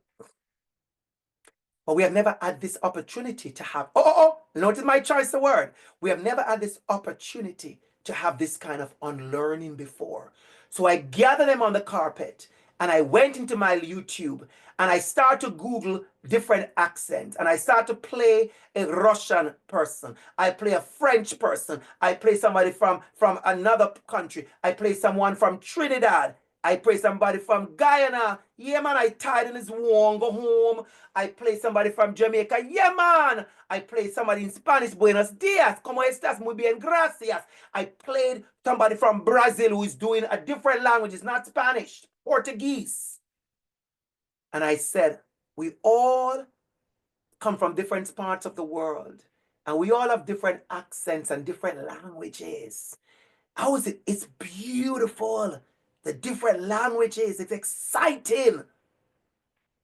But we have never had this opportunity to have, notice my choice of word. We have never had this opportunity to have this kind of unlearning before. So I gathered them on the carpet and I went into my YouTube and I start to Google different accents and I start to play a Russian person. I play a French person. I play somebody from another country. I play someone from Trinidad. I play somebody from Guyana. Yeah, man, I tired in his warm, go home. I play somebody from Jamaica. Yeah, man. I play somebody in Spanish. Buenos dias. ¿Cómo estás? Muy bien, gracias. I played somebody from Brazil who is doing a different language. It's not Spanish, Portuguese. And I said, we all come from different parts of the world. And we all have different accents and different languages. How is it? It's beautiful. The different languages. It's exciting.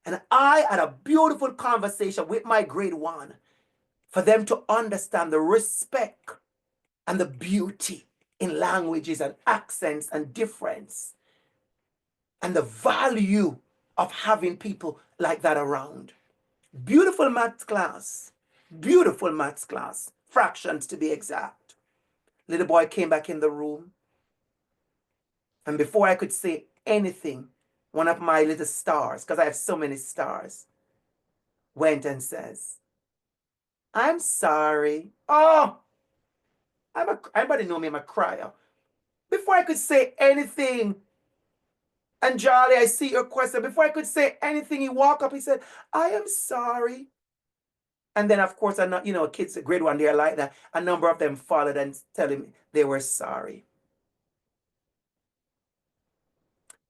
And I had a beautiful conversation with my grade one for them to understand the respect and the beauty in languages and accents and difference and the value of having people like that around. Beautiful maths class. Beautiful maths class. Fractions to be exact. Little boy came back in the room. And before I could say anything, one of my little stars, because I have so many stars, went and says, I'm sorry. Oh, everybody know me, I'm a crier. Before I could say anything, and Charlie, I see your question. Before I could say anything, he walked up, he said, I am sorry. And then, of course, kids, grade one, they're like that. A number of them followed and telling me they were sorry.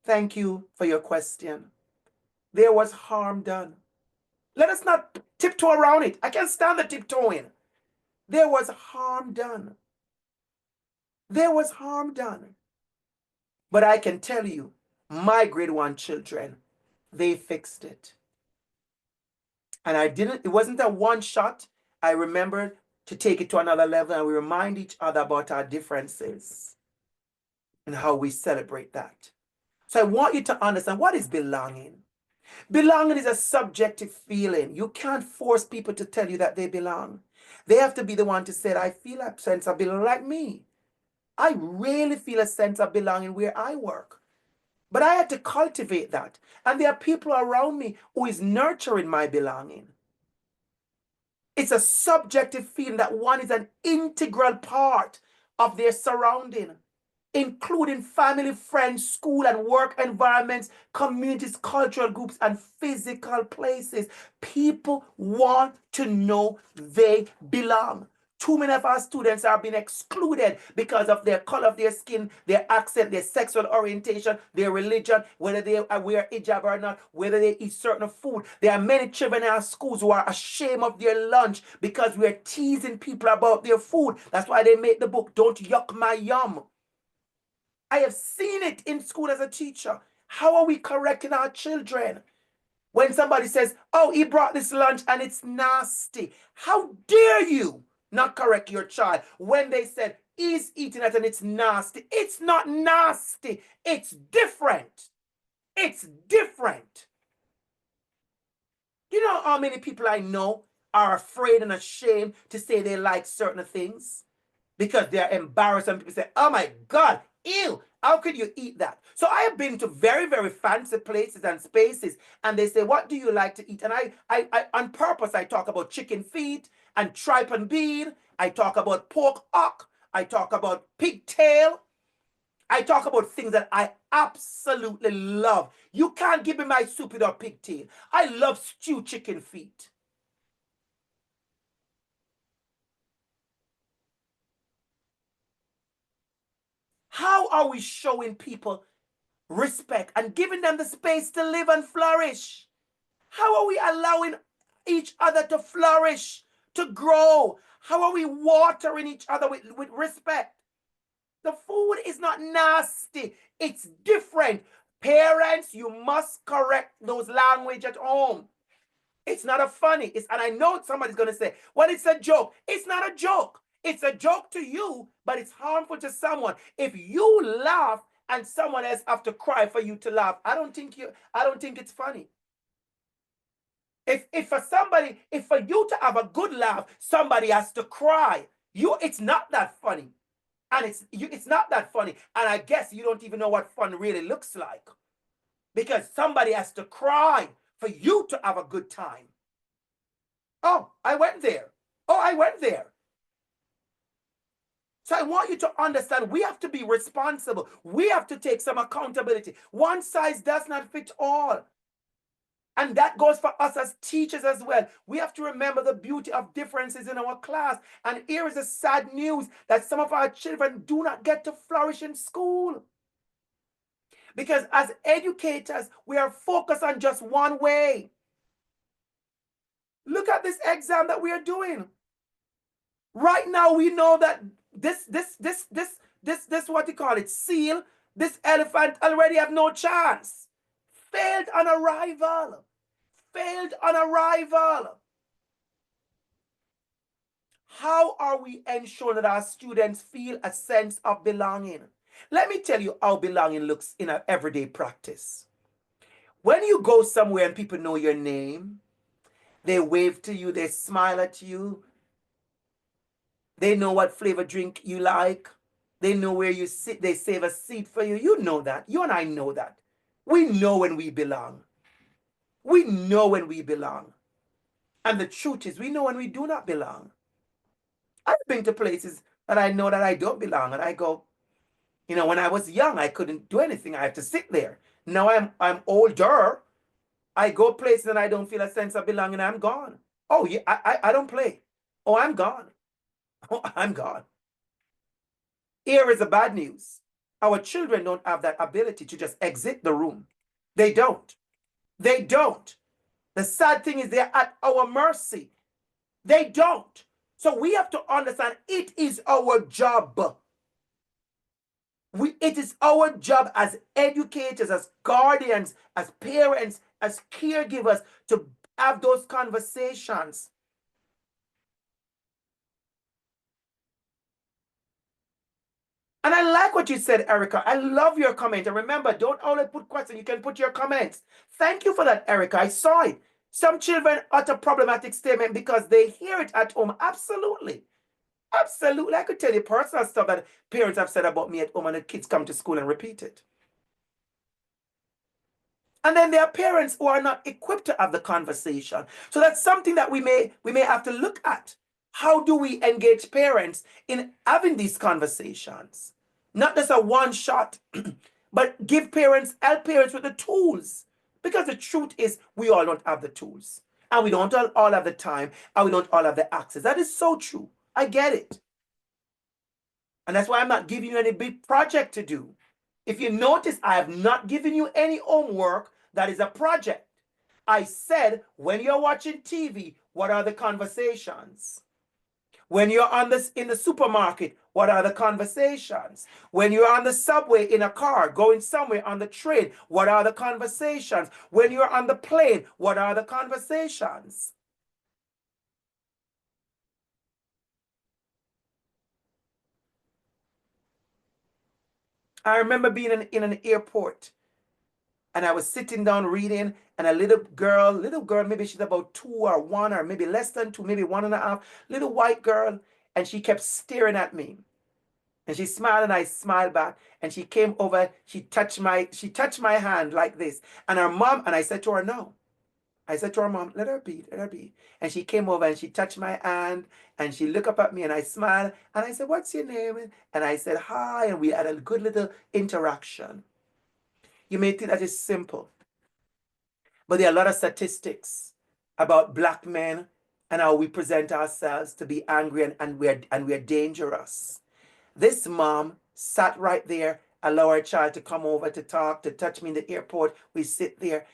Thank you for your question. There was harm done. Let us not tiptoe around it. I can't stand the tiptoeing. There was harm done. There was harm done. But I can tell you, my grade one children, they fixed it. And it wasn't a one shot. I remembered to take it to another level and we remind each other about our differences and how we celebrate that. So I want you to understand, what is belonging? Belonging is a subjective feeling. You can't force people to tell you that they belong. They have to be the one to say, I feel a sense of belonging, like me. I really feel a sense of belonging where I work. But I had to cultivate that. And there are people around me who is nurturing my belonging. It's a subjective feeling that one is an integral part of their surrounding, including family, friends, school and work environments, communities, cultural groups, and physical places. People want to know they belong. Too many of our students are being excluded because of their color of their skin, their accent, their sexual orientation, their religion, whether they wear hijab or not, whether they eat certain food. There are many children in our schools who are ashamed of their lunch because we're teasing people about their food. That's why they make the book, Don't Yuck My Yum. I have seen it in school as a teacher. How are we correcting our children? When somebody says, oh, he brought this lunch and it's nasty. How dare you not correct your child when they said, he's eating it and it's nasty. It's not nasty. It's different. It's different. You know how many people I know are afraid and ashamed to say they like certain things because they're embarrassed and people say, oh my God, ew, how could you eat that? So I have been to very, very fancy places and spaces and they say, what do you like to eat? And I on purpose, I talk about chicken feet and tripe and bean. I talk about pork hock. I talk about pigtail. I talk about things that I absolutely love. You can't give me my soup without pigtail. I love stewed chicken feet. How are we showing people respect and giving them the space to live and flourish? How are we allowing each other to flourish, to grow? How are we watering each other with respect? The food is not nasty. It's different. Parents, you must correct those language at home. It's not a funny. And I know somebody's going to say, well, it's a joke. It's not a joke. It's a joke to you, but it's harmful to someone. If you laugh and someone else have to cry for you to laugh, I don't think it's funny. If for you to have a good laugh, somebody has to cry. It's not that funny. And it's not that funny. And I guess you don't even know what fun really looks like. Because somebody has to cry for you to have a good time. Oh, I went there. Oh, I went there. So I want you to understand we have to be responsible. We have to take some accountability. One size does not fit all. And that goes for us as teachers as well. We have to remember the beauty of differences in our class. And here is the sad news that some of our children do not get to flourish in school. Because as educators, we are focused on just one way. Look at this exam that we are doing. Right now, we know that this what you call it, seal, this elephant already have no chance. Failed on arrival. Failed on arrival. How are we ensuring that our students feel a sense of belonging? Let me tell you how belonging looks in an everyday practice. When you go somewhere and people know your name, they wave to you, they smile at you, they know what flavor drink you like, they know where you sit, they save a seat for you. You know that. You and I know that. We know when we belong. We know when we belong. And the truth is, we know when we do not belong. I've been to places that I know that I don't belong, and I go, when I was young, I couldn't do anything. I have to sit there. Now I'm older. I go places and I don't feel a sense of belonging. I'm gone. Oh, yeah, I don't play. Oh, I'm gone. Oh, I'm gone. Here is the bad news. Our children don't have that ability to just exit the room. They don't. They don't. The sad thing is they're at our mercy. They don't. So we have to understand it is our job. It is our job as educators, as guardians, as parents, as caregivers to have those conversations. And I like what you said, Erica. I love your comment. And remember, don't only put questions, you can put your comments. Thank you for that, Erica. I saw it. Some children utter problematic statement because they hear it at home. Absolutely. Absolutely. I could tell you personal stuff that parents have said about me at home and the kids come to school and repeat it. And then there are parents who are not equipped to have the conversation. So that's something that we may have to look at. How do we engage parents in having these conversations? Not just a one shot, but help parents with the tools. Because the truth is, we all don't have the tools. And we don't all have the time, and we don't all have the access. That is so true. I get it. And that's why I'm not giving you any big project to do. If you notice, I have not given you any homework that is a project. I said, when you're watching TV, what are the conversations? When you're in the supermarket, what are the conversations? When you're on the subway in a car, going somewhere on the train, what are the conversations? When you're on the plane, what are the conversations? I remember being in an airport and I was sitting down reading, and a little girl, maybe she's about 2 or 1 or maybe less than 2, maybe 1.5, little white girl, and she kept staring at me. And she smiled and I smiled back. And she came over, she touched my hand like this. And her mom, and I said to her, no. I said to her mom, let her be, let her be. And she came over and she touched my hand and she looked up at me and I smiled. And I said, what's your name? And I said, hi. And we had a good little interaction. You may think that is simple, but there are a lot of statistics about Black men and how we present ourselves to be angry and we're dangerous. This mom sat right there, allow her child to come over to talk, to touch me in the airport. We sit there.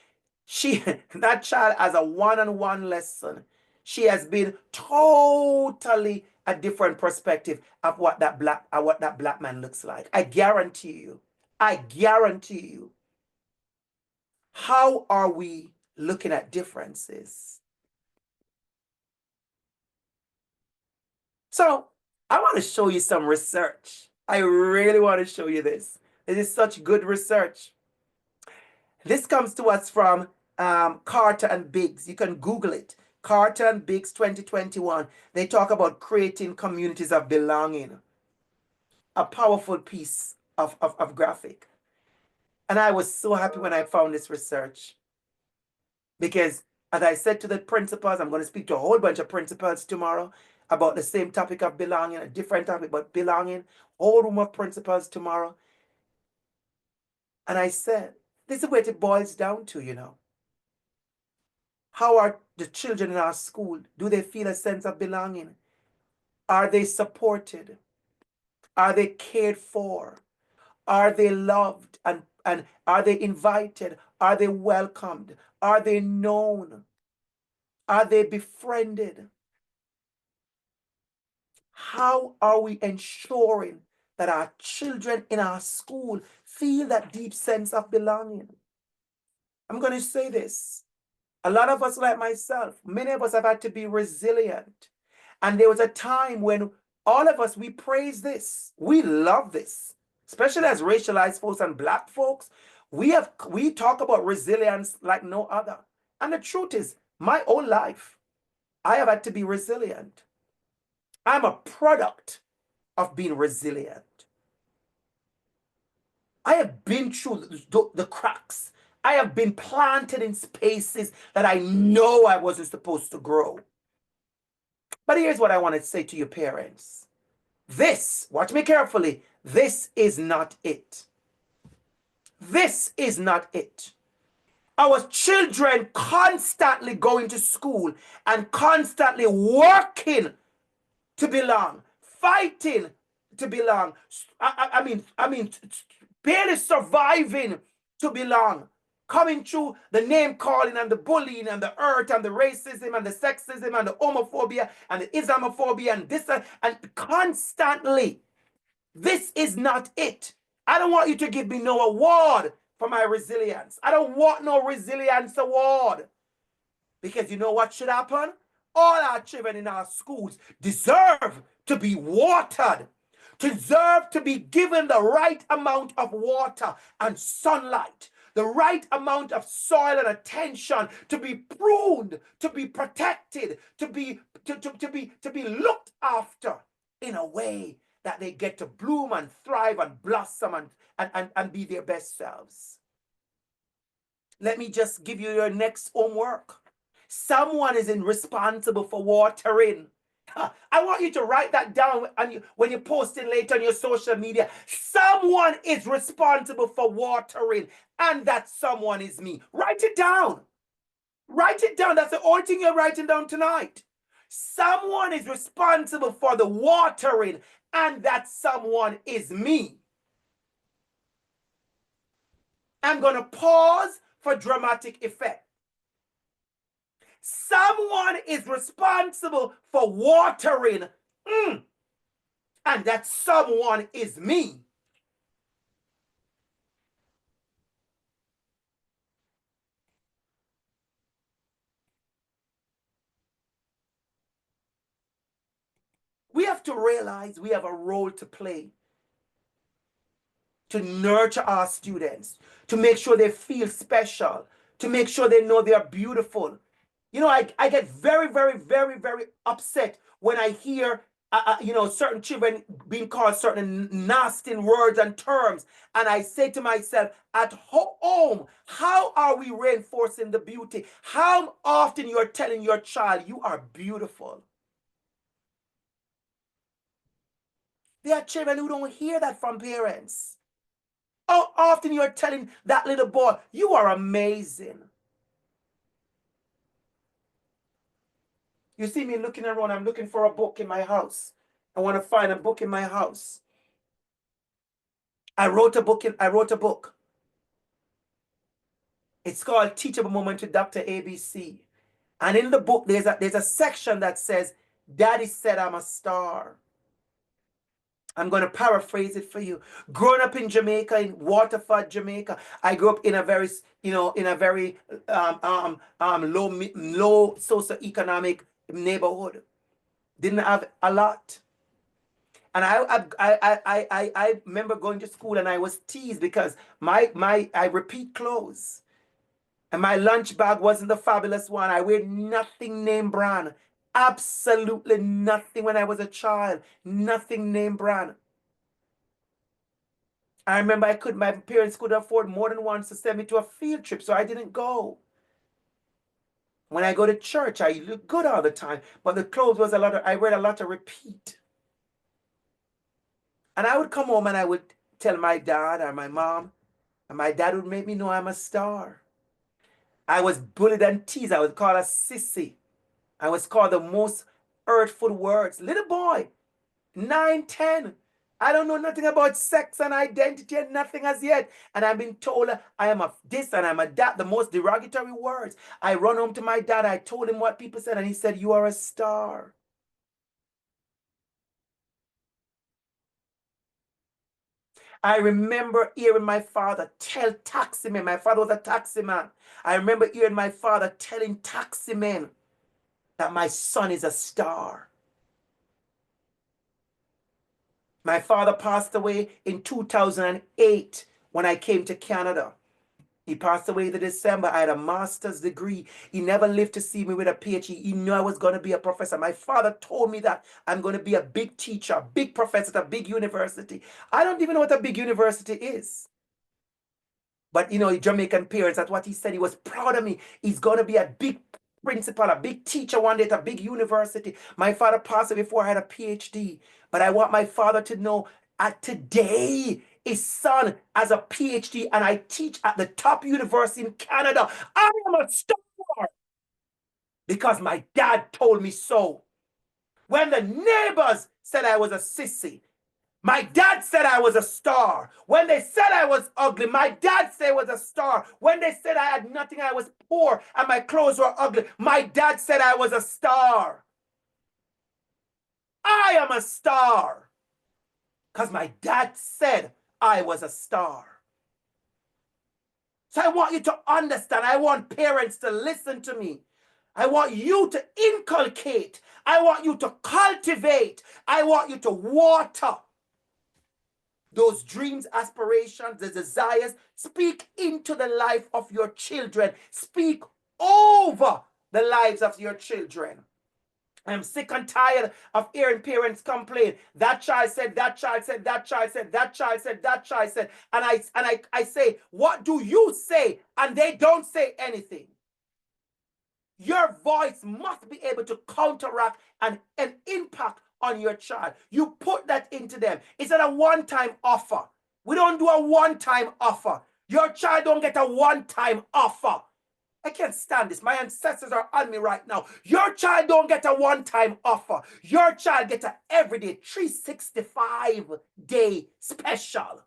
That child has a one-on-one lesson. She has been totally a different perspective of what that black man looks like. I guarantee you. I guarantee you. How are we looking at differences? So I want to show you some research. I really want to show you this. It is such good research. This comes to us from Carter and Biggs. You can Google it. Carter and Biggs 2021. They talk about creating communities of belonging. A powerful piece of graphic. And I was so happy when I found this research. Because as I said to the principals, I'm going to speak to a whole bunch of principals tomorrow about the same topic of belonging, a different topic, but belonging. Whole room of principals tomorrow. And I said, this is what it boils down to, you know. How are the children in our school? Do they feel a sense of belonging? Are they supported? Are they cared for? Are they loved? And are they invited? Are they welcomed? Are they known? Are they befriended? How are we ensuring that our children in our school feel that deep sense of belonging? I'm going to say this. A lot of us, like myself, many of us have had to be resilient. And there was a time when all of us, we praise this. We love this, especially as racialized folks and Black folks. We talk about resilience like no other. And the truth is, my whole life, I have had to be resilient. I'm a product of being resilient. I have been through the cracks. I have been planted in spaces that I know I wasn't supposed to grow. But here's what I want to say to your parents. This, watch me carefully, this is not it. This is not it. Our children constantly going to school and constantly working to belong, fighting to belong. I mean, barely surviving to belong, coming through the name calling and the bullying and the hurt and the racism and the sexism and the homophobia and the Islamophobia and this and constantly. This is not it. I don't want you to give me no award for my resilience. I don't want no resilience award. Because you know what should happen? All our children in our schools deserve to be watered, deserve to be given the right amount of water and sunlight, the right amount of soil and attention, to be pruned, to be protected, to be looked after in a way that they get to bloom and thrive and blossom and be their best selves. Let me just give you your next homework. Someone is responsible for watering. I want you to write that down when you post it later on your social media. Someone is responsible for watering, and that someone is me. Write it down. Write it down. That's the only thing you're writing down tonight. Someone is responsible for the watering, and that someone is me. I'm going to pause for dramatic effect. Someone is responsible for watering, and that someone is me. We have to realize we have a role to play to nurture our students, to make sure they feel special, to make sure they know they are beautiful. You know, I get very, very, very, very upset when I hear, certain children being called certain nasty words and terms. And I say to myself, at home, how are we reinforcing the beauty? How often you're telling your child you are beautiful? There are children who don't hear that from parents. How often you're telling that little boy, you are amazing. You see me looking around, I'm looking for a book in my house. I want to find a book in my house. I wrote a book. It's called Teachable Moment with DR.ABC. And in the book, there's a section that says, Daddy said I'm a star. I'm going to paraphrase it for you. Growing up in Jamaica, in Waterford, Jamaica, I grew up in a very, low socioeconomic neighborhood. Didn't have a lot. And I remember going to school and I was teased because I repeat clothes. And my lunch bag wasn't the fabulous one. I wear nothing name brand. Absolutely nothing when I was a child. Nothing name brand. I remember my parents could afford more than once to send me to a field trip, so I didn't go. When I go to church, I look good all the time, but the clothes was I wear a lot of repeat. And I would come home and I would tell my dad or my mom, and my dad would make me know I'm a star. I was bullied and teased. I was called a sissy. I was called the most hurtful words. Little boy, 9, 10. I don't know nothing about sex and identity and nothing as yet. And I've been told I am a this and I'm a that, the most derogatory words. I run home to my dad. I told him what people said, and he said, "You are a star." I remember hearing my father tell taxi men. My father was a taxi man. I remember hearing my father telling taxi men that my son is a star. My father passed away in 2008 when I came to Canada. He passed away in December. I had a master's degree. He never lived to see me with a PhD. He knew I was going to be a professor. My father told me that I'm going to be a big teacher, big professor at a big university. I don't even know what a big university is. But, Jamaican parents, that's what he said. He was proud of me. He's going to be a big principal, a big teacher one day at a big university. My father passed away before I had a PhD. But I want my father to know today, his son has a PhD and I teach at the top university in Canada. I am a star because my dad told me so. When the neighbors said I was a sissy, my dad said I was a star. When they said I was ugly, my dad said I was a star. When they said I had nothing, I was poor and my clothes were ugly, my dad said I was a star. I am a star because my dad said I was a star. So I want you to understand. I want parents to listen to me. I want you to inculcate. I want you to cultivate. I want you to water those dreams, aspirations, the desires. Speak into the life of your children. Speak over the lives of your children. I'm sick and tired of hearing parents complain. That child said, that child said, that child said, that child said, that child said. And I say, what do you say? And they don't say anything. Your voice must be able to counteract an impact on your child. You put that into them. It's not a one-time offer. We don't do a one-time offer. Your child don't get a one-time offer. I can't stand this. My ancestors are on me right now. Your child don't get a one-time offer. Your child gets an everyday 365-day special.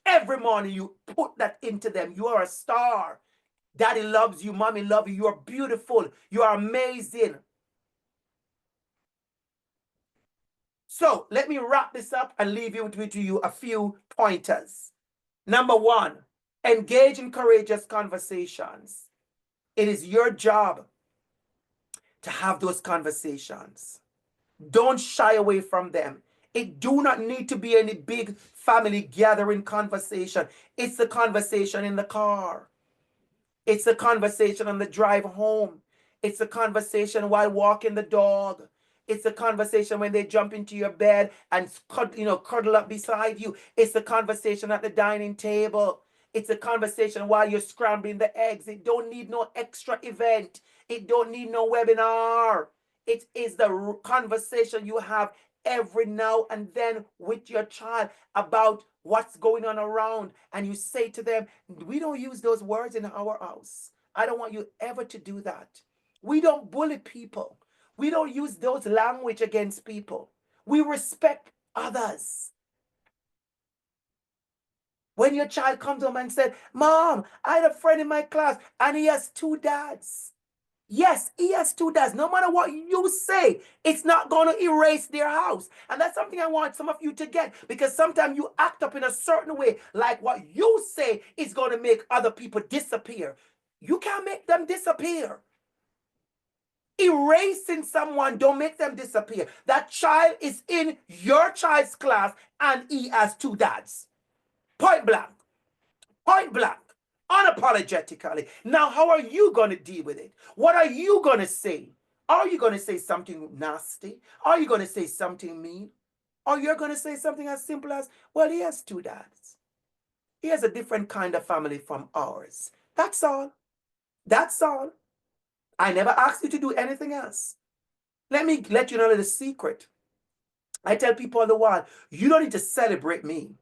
Every morning you put that into them. You are a star. Daddy loves you. Mommy loves you. You are beautiful. You are amazing. So let me wrap this up and leave you with you a few pointers. Number one, engage in courageous conversations. It is your job to have those conversations. Don't shy away from them. It do not need to be any big family gathering conversation. It's the conversation in the car. It's the conversation on the drive home. It's the conversation while walking the dog. It's the conversation when they jump into your bed and cuddle up beside you. It's the conversation at the dining table. It's a conversation while you're scrambling the eggs. It don't need no extra event. It don't need no webinar. It is the conversation you have every now and then with your child about what's going on around. And you say to them, we don't use those words in our house. I don't want you ever to do that. We don't bully people. We don't use those language against people. We respect others. When your child comes home and said, Mom, I had a friend in my class and he has two dads. Yes, he has two dads. No matter what you say, it's not going to erase their house. And that's something I want some of you to get, because sometimes you act up in a certain way, like what you say is going to make other people disappear. You can't make them disappear. Erasing someone don't make them disappear. That child is in your child's class and he has two dads. Point blank. Point blank. Unapologetically. Now, how are you going to deal with it? What are you going to say? Are you going to say something nasty? Are you going to say something mean? Or you're going to say something as simple as, well, he has two dads. He has a different kind of family from ours. That's all. That's all. I never asked you to do anything else. Let me let you know the secret. I tell people all the while, you don't need to celebrate me.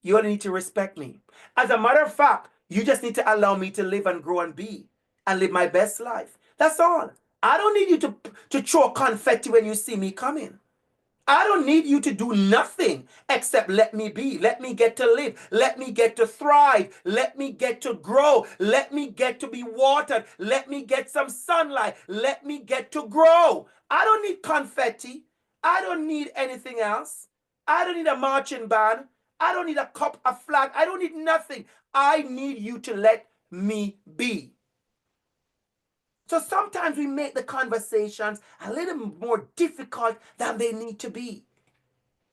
You only need to respect me. As a matter of fact, you just need to allow me to live and grow and be and live my best life. That's all. I don't need you to throw confetti when you see me coming. I don't need you to do nothing except let me be. Let me get to live. Let me get to thrive. Let me get to grow. Let me get to be watered. Let me get some sunlight. Let me get to grow. I don't need confetti. I don't need anything else. I don't need a marching band. I don't need a cup, a flag. I don't need nothing. I need you to let me be. So sometimes we make the conversations a little more difficult than they need to be.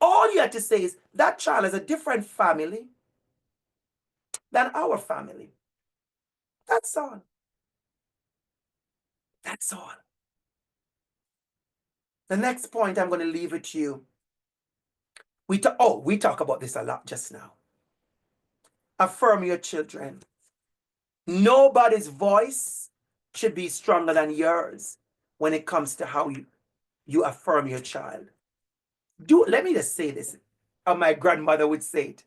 All you have to say is that child has a different family than our family. That's all. That's all. The next point I'm going to leave with you. We talk about this a lot just now. Affirm your children. Nobody's voice should be stronger than yours when it comes to how you affirm your child. Let me just say this, how my grandmother would say it.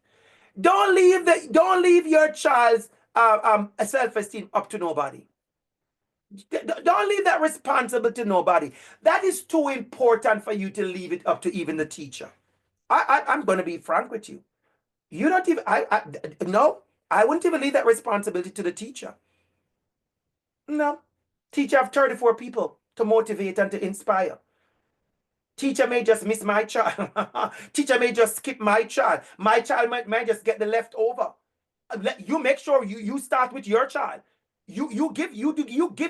Don't leave your child's self-esteem up to nobody. Don't leave that responsibility to nobody. That is too important for you to leave it up to even the teacher. I'm going to be frank with you. You don't even, no, I wouldn't even leave that responsibility to the teacher. No. Teacher have 34 people to motivate and to inspire. Teacher may just miss my child. Teacher may just skip my child. My child might just get the leftover. You make sure you start with your child. You give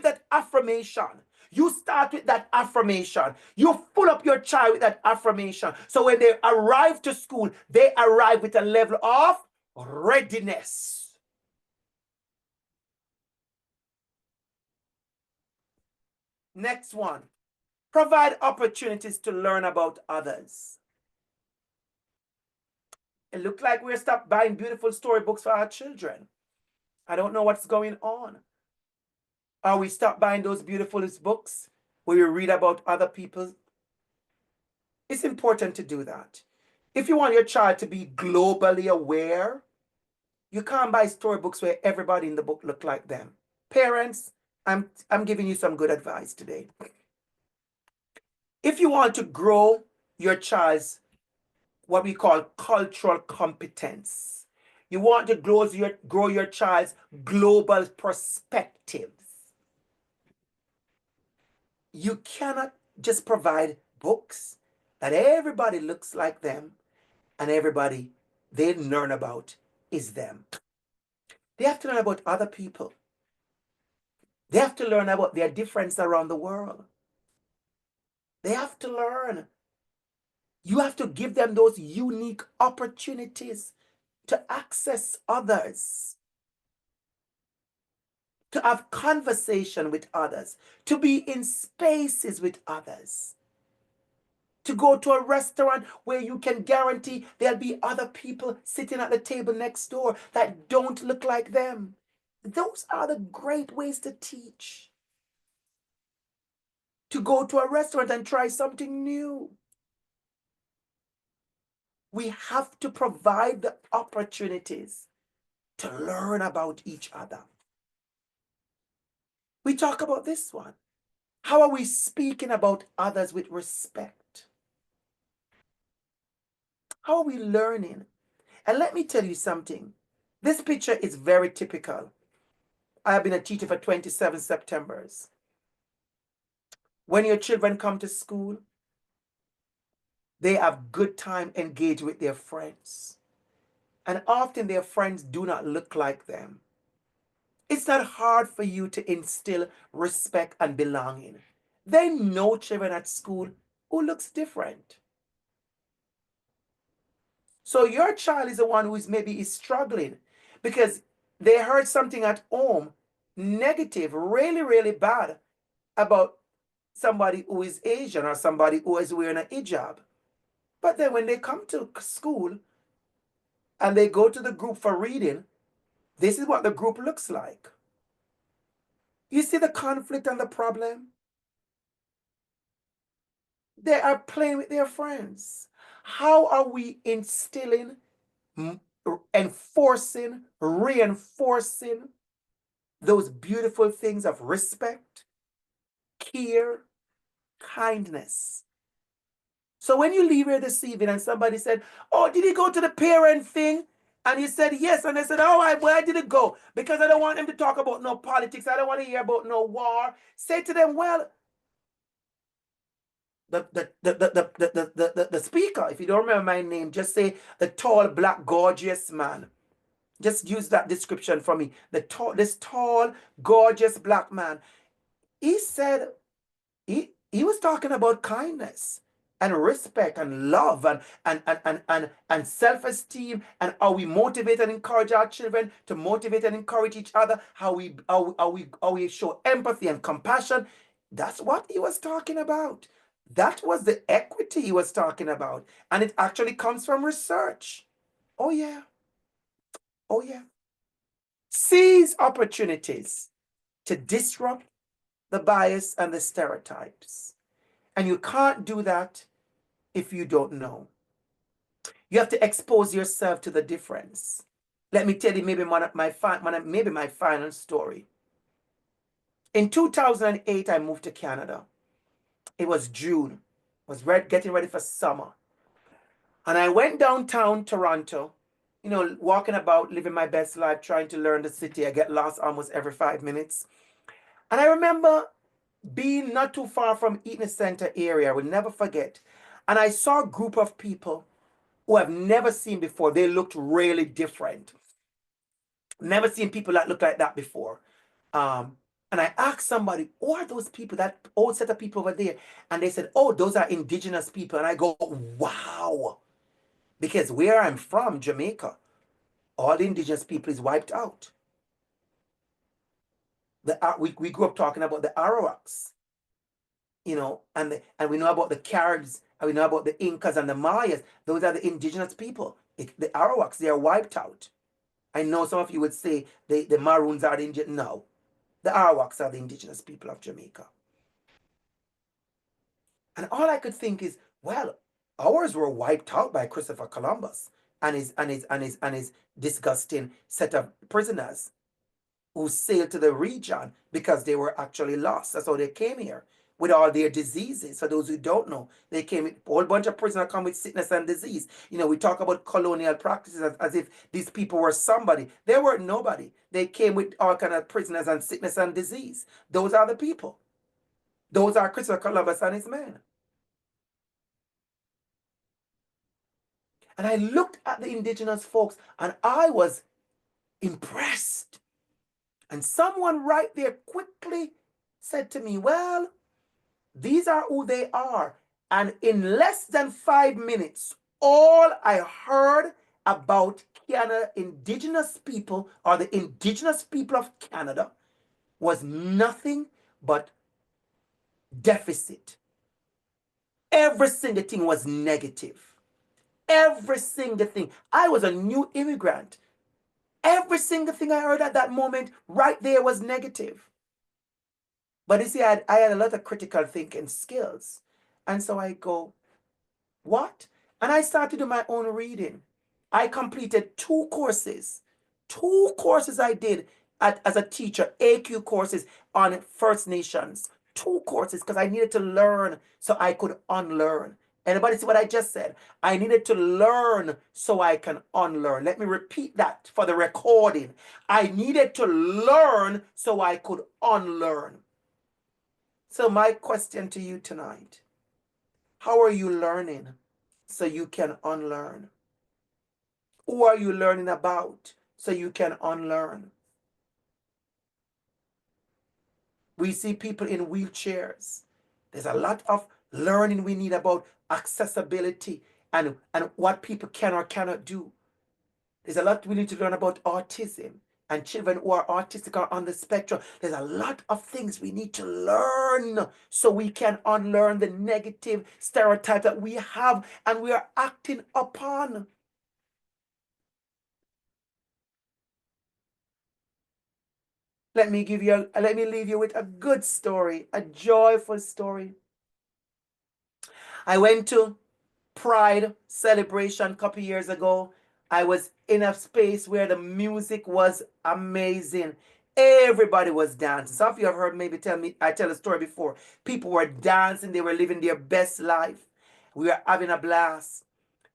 that affirmation. You start with that affirmation. You pull up your child with that affirmation. So when they arrive to school, they arrive with a level of readiness. Next one. Provide opportunities to learn about others. It looks like we're stopped buying beautiful storybooks for our children. I don't know what's going on. Are we stopped buying those beautiful books where you read about other people? It's important to do that. If you want your child to be globally aware, you can't buy storybooks where everybody in the book look like them. Parents, I'm giving you some good advice today. If you want to grow your child's what we call cultural competence, you want to grow your child's global perspectives, you cannot just provide books that everybody looks like them and everybody they learn about is them. They have to learn about other people. They have to learn about their difference around the world. They have to learn. You have to give them those unique opportunities to access others, to have conversation with others, to be in spaces with others, to go to a restaurant where you can guarantee there'll be other people sitting at the table next door that don't look like them. Those are the great ways to teach. To go to a restaurant and try something new. We have to provide the opportunities to learn about each other. We talk about this one. How are we speaking about others with respect? How are we learning? And let me tell you something. This picture is very typical. I have been a teacher for 27 Septembers. When your children come to school, they have good time engaged with their friends. And often their friends do not look like them. It's not hard for you to instill respect and belonging. They know children at school who looks different. So your child is the one who is maybe is struggling because they heard something at home negative, really, really bad about somebody who is Asian or somebody who is wearing a hijab. But then when they come to school and they go to the group for reading, this is what the group looks like. You see the conflict and the problem? They are playing with their friends. How are we instilling, enforcing, reinforcing those beautiful things of respect, care, kindness? So when you leave here this evening and somebody said, oh, did he go to the parent thing? And you said yes. And I said, oh, why did it go? Because I don't want him to talk about no politics. I don't want to hear about no war. Say to them, well, the speaker, if you don't remember my name, just say the tall, black, gorgeous man. Just use that description for me. This tall, gorgeous black man. He said, he was talking about kindness and respect and love and self-esteem and how we motivate and encourage our children to motivate and encourage each other, how we show empathy and compassion. That's what he was talking about. That was the equity he was talking about. And it actually comes from research. Oh yeah. Oh yeah. Seize opportunities to disrupt the bias and the stereotypes. And you can't do that if you don't know. You have to expose yourself to the difference. Let me tell you maybe my final story. In 2008, I moved to Canada. It was June. I was getting ready for summer. And I went downtown Toronto, walking about, living my best life, trying to learn the city. I get lost almost every 5 minutes. And I remember being not too far from Eaton Center area. I will never forget. And I saw a group of people who I've never seen before. They looked really different. Never seen people that look like that before. And I asked somebody, who are those people, that old set of people over there? And they said, oh, those are indigenous people. And I go, wow. Because where I'm from, Jamaica, all the indigenous people is wiped out. We grew up talking about the Arawaks, and we know about the Caribs, and we know about the Incas and the Mayas. Those are the indigenous people. The Arawaks, they are wiped out. I know some of you would say the Maroons are the indigenous. No, the Arawaks are the indigenous people of Jamaica. And all I could think is, well, ours were wiped out by Christopher Columbus and his disgusting set of prisoners who sailed to the region because they were actually lost. That's how they came here with all their diseases. For those who don't know, they came with a whole bunch of prisoners come with sickness and disease. We talk about colonial practices as if these people were somebody. They were nobody. They came with all kind of prisoners and sickness and disease. Those are the people. Those are Christopher Columbus and his men. And I looked at the indigenous folks and I was impressed. And someone right there quickly said to me, well, these are who they are. And in less than 5 minutes, all I heard about Canada, indigenous people, or the indigenous people of Canada, was nothing but deficit. Every single thing was negative. Every single thing. I was a new immigrant. Every single thing I heard at that moment right there was negative. But you see, I had a lot of critical thinking skills. And so I go, what? And I started to do my own reading. I completed 2 courses. 2 courses I did as a teacher, AQ courses on First Nations. 2 courses because I needed to learn so I could unlearn. Anybody see what I just said? I needed to learn so I can unlearn. Let me repeat that for the recording. I needed to learn so I could unlearn. So my question to you tonight, how are you learning so you can unlearn? Who are you learning about so you can unlearn? We see people in wheelchairs. There's a lot of learning we need about accessibility and what people can or cannot do. There's a lot we need to learn about autism and children who are autistic or on the spectrum. There's a lot of things we need to learn so we can unlearn the negative stereotypes that we have and we are acting upon. Let me leave you with a good story, a joyful story. I went to Pride celebration a couple years ago. I was in a space where the music was amazing. Everybody was dancing. Some of you have heard I tell a story before. People were dancing, they were living their best life. We were having a blast.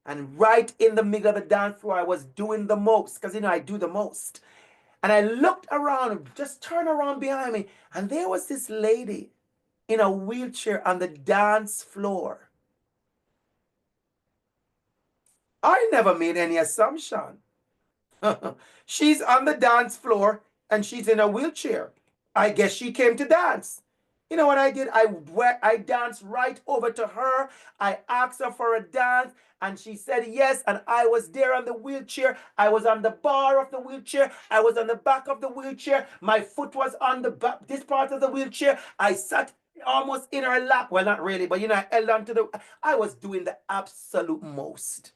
And right in the middle of the dance floor, I was doing the most, because I do the most. And I looked around, just turned around behind me, and there was this lady in a wheelchair on the dance floor. I never made any assumption. She's on the dance floor and she's in a wheelchair. I guess she came to dance. You know what I did? I danced right over to her. I asked her for a dance and she said yes. And I was there on the wheelchair. I was on the bar of the wheelchair. I was on the back of the wheelchair. My foot was on this part of the wheelchair. I sat almost in her lap. Well, not really, but I held on to I was doing the absolute most.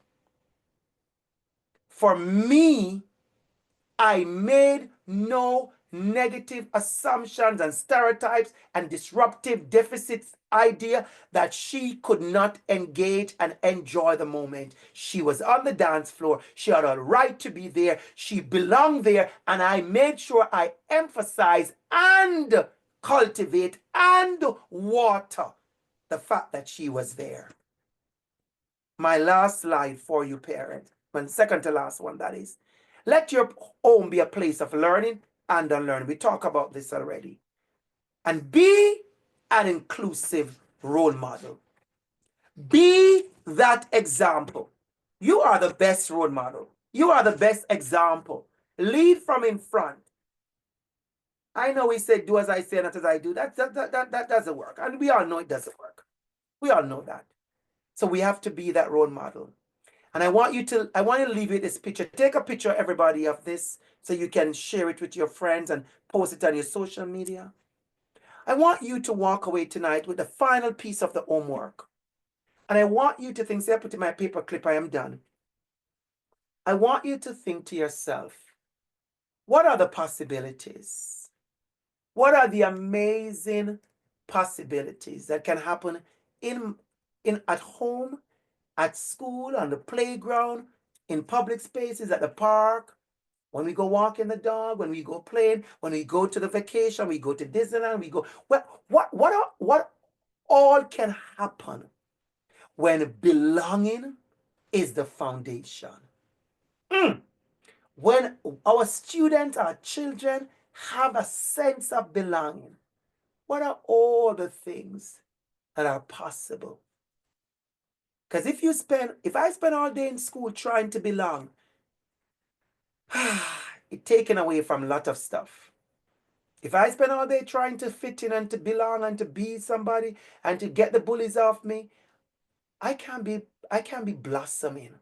For me, I made no negative assumptions and stereotypes and disruptive deficits idea that she could not engage and enjoy the moment. She was on the dance floor. She had a right to be there. She belonged there. And I made sure I emphasize and cultivate and water the fact that she was there. My last slide for you, parent. Second to last one, that is. Let your home be a place of learning and unlearning. We talked about this already. And be an inclusive role model. Be that example. You are the best role model. You are the best example. Lead from in front. I know we said, do as I say, not as I do. That doesn't work. And we all know it doesn't work. We all know that. So we have to be that role model. And I want to leave you with this picture. Take a picture, everybody, of this so you can share it with your friends and post it on your social media. I want you to walk away tonight with the final piece of the homework. And I want you to think, say I put in my paper clip, I am done. I want you to think to yourself, what are the possibilities? What are the amazing possibilities that can happen at home, at school, on the playground, in public spaces, at the park, when we go walking the dog, when we go playing, when we go to the vacation, we go to Disneyland, we go. What all can happen when belonging is the foundation? When our students, our children have a sense of belonging, what are all the things that are possible? Because if I spend all day in school trying to belong, it's taken away from a lot of stuff. If I spend all day trying to fit in and to belong and to be somebody and to get the bullies off me, I can't be blossoming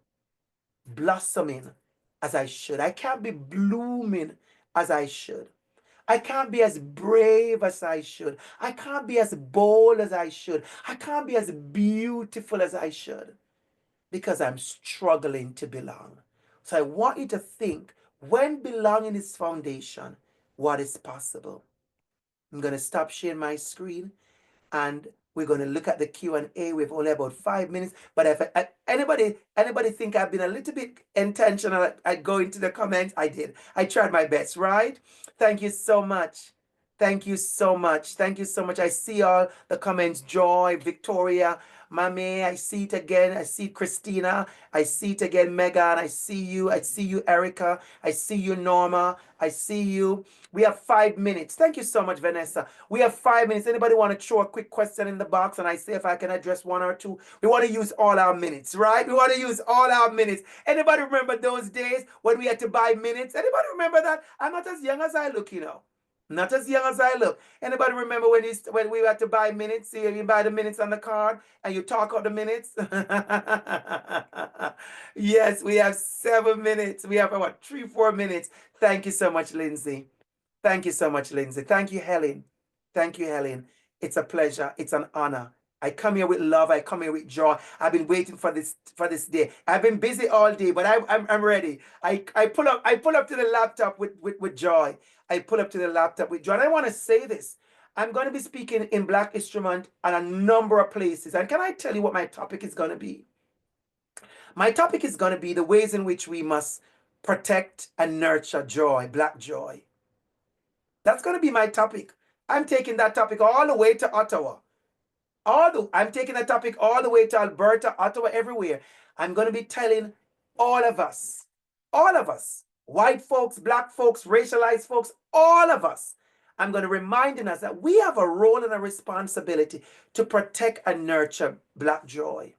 as I should. I can't be blooming as I should. I can't be as brave as I should. I can't be as bold as I should. I can't be as beautiful as I should because I'm struggling to belong. So I want you to think, when belonging is foundation, what is possible? I'm going to stop sharing my screen and we're going to look at the Q&A. We've only about 5 minutes, but if anybody think I've been a little bit intentional at going to the comments, I did. I tried my best, right? Thank you so much. Thank you so much. Thank you so much. I see all the comments. Joy, Victoria, Mame, I see it again. I see Christina. I see it again, Megan. I see you. I see you, Erica. I see you, Norma. I see you. We have 5 minutes. Thank you so much, Vanessa. We have 5 minutes. Anybody want to throw a quick question in the box and I see if I can address one or two? We want to use all our minutes, right? We want to use all our minutes. Anybody remember those days when we had to buy minutes? Anybody remember that? I'm not as young as I look, Not as young as I look. Anybody remember when we had to buy minutes? See, you buy the minutes on the card and you talk out the minutes? Yes, we have 7 minutes. We have about 3, 4 minutes. Thank you so much, Lindsay. Thank you so much, Lindsay. Thank you, Helen. Thank you, Helen. It's a pleasure. It's an honor. I come here with love. I come here with joy. I've been waiting for this day. I've been busy all day, but I'm ready. I pull up to the laptop with joy. I pull up to the laptop with joy. And I want to say this. I'm going to be speaking in Black History Month at a number of places. And can I tell you what my topic is going to be? My topic is going to be the ways in which we must protect and nurture joy, Black joy. That's going to be my topic. I'm taking that topic all the way to Ottawa. I'm taking that topic all the way to Alberta, Ottawa, everywhere. I'm going to be telling all of us, white folks, Black folks, racialized folks, all of us, I'm going to reminding us that we have a role and a responsibility to protect and nurture Black joy.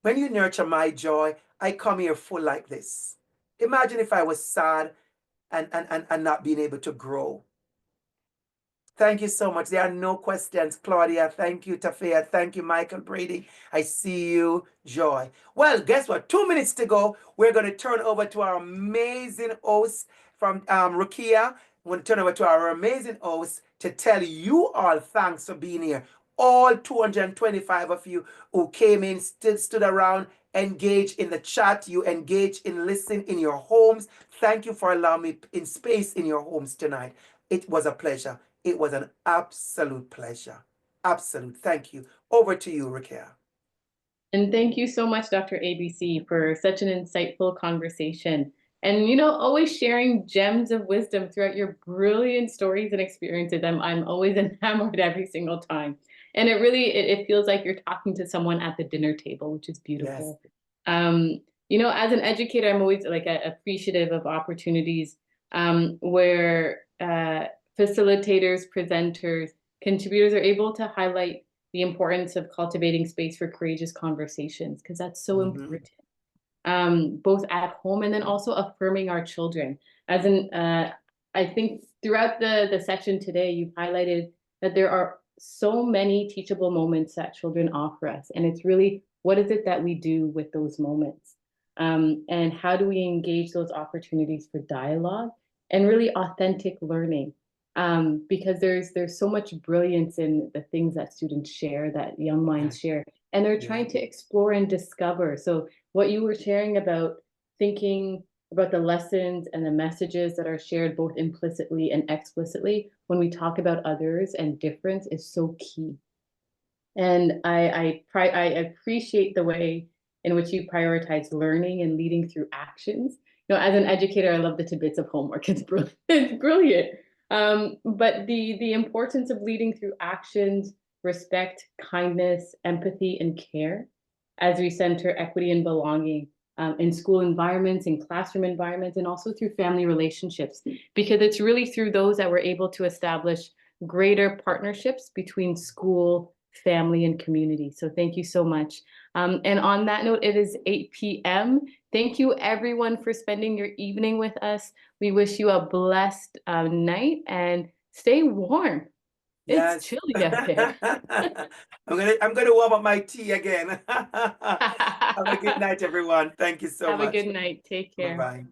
When you nurture my joy, I come here full like this. Imagine if I was sad and not being able to grow. Thank you so much. There are no questions. Claudia, thank you. Tafea, thank you. Michael Brady, I see you. Joy. Well, guess what? 2 minutes to go. We're going to turn over to our amazing host from Rukia. We're going to turn over to our amazing host to tell you all thanks for being here. All 225 of you who came in, stood around, engaged in the chat. You engaged in listening in your homes. Thank you for allowing me in space in your homes tonight. It was a pleasure. It was an absolute pleasure. Absolute. Thank you. Over to you, Raquel. And thank you so much, Dr. ABC, for such an insightful conversation. And, always sharing gems of wisdom throughout your brilliant stories and experiences. I'm always enamored every single time. And it feels like you're talking to someone at the dinner table, which is beautiful. Yes. As an educator, I'm always appreciative of opportunities where facilitators, presenters, contributors are able to highlight the importance of cultivating space for courageous conversations, because that's so important, both at home and then also affirming our children. I think throughout the session today, you've highlighted that there are so many teachable moments that children offer us. And it's really, what is it that we do with those moments? And how do we engage those opportunities for dialogue and really authentic learning? Because there's so much brilliance in the things that students share, that young minds share, and they're trying to explore and discover. So what you were sharing about thinking about the lessons and the messages that are shared both implicitly and explicitly when we talk about others and difference is so key. And I appreciate the way in which you prioritize learning and leading through actions. As an educator, I love the tidbits of homework. It's brilliant. It's brilliant. But the importance of leading through actions, respect, kindness, empathy, and care as we center equity and belonging in school environments, in classroom environments, and also through family relationships, because it's really through those that we're able to establish greater partnerships between school, family, and community. So thank you so much. And on that note, it is 8 p.m. Thank you everyone for spending your evening with us. We wish you a blessed night and stay warm. It's chilly out there. I'm gonna warm up my tea again. Have a good night, everyone. Thank you so much. Have a good night. Take care. Bye-bye.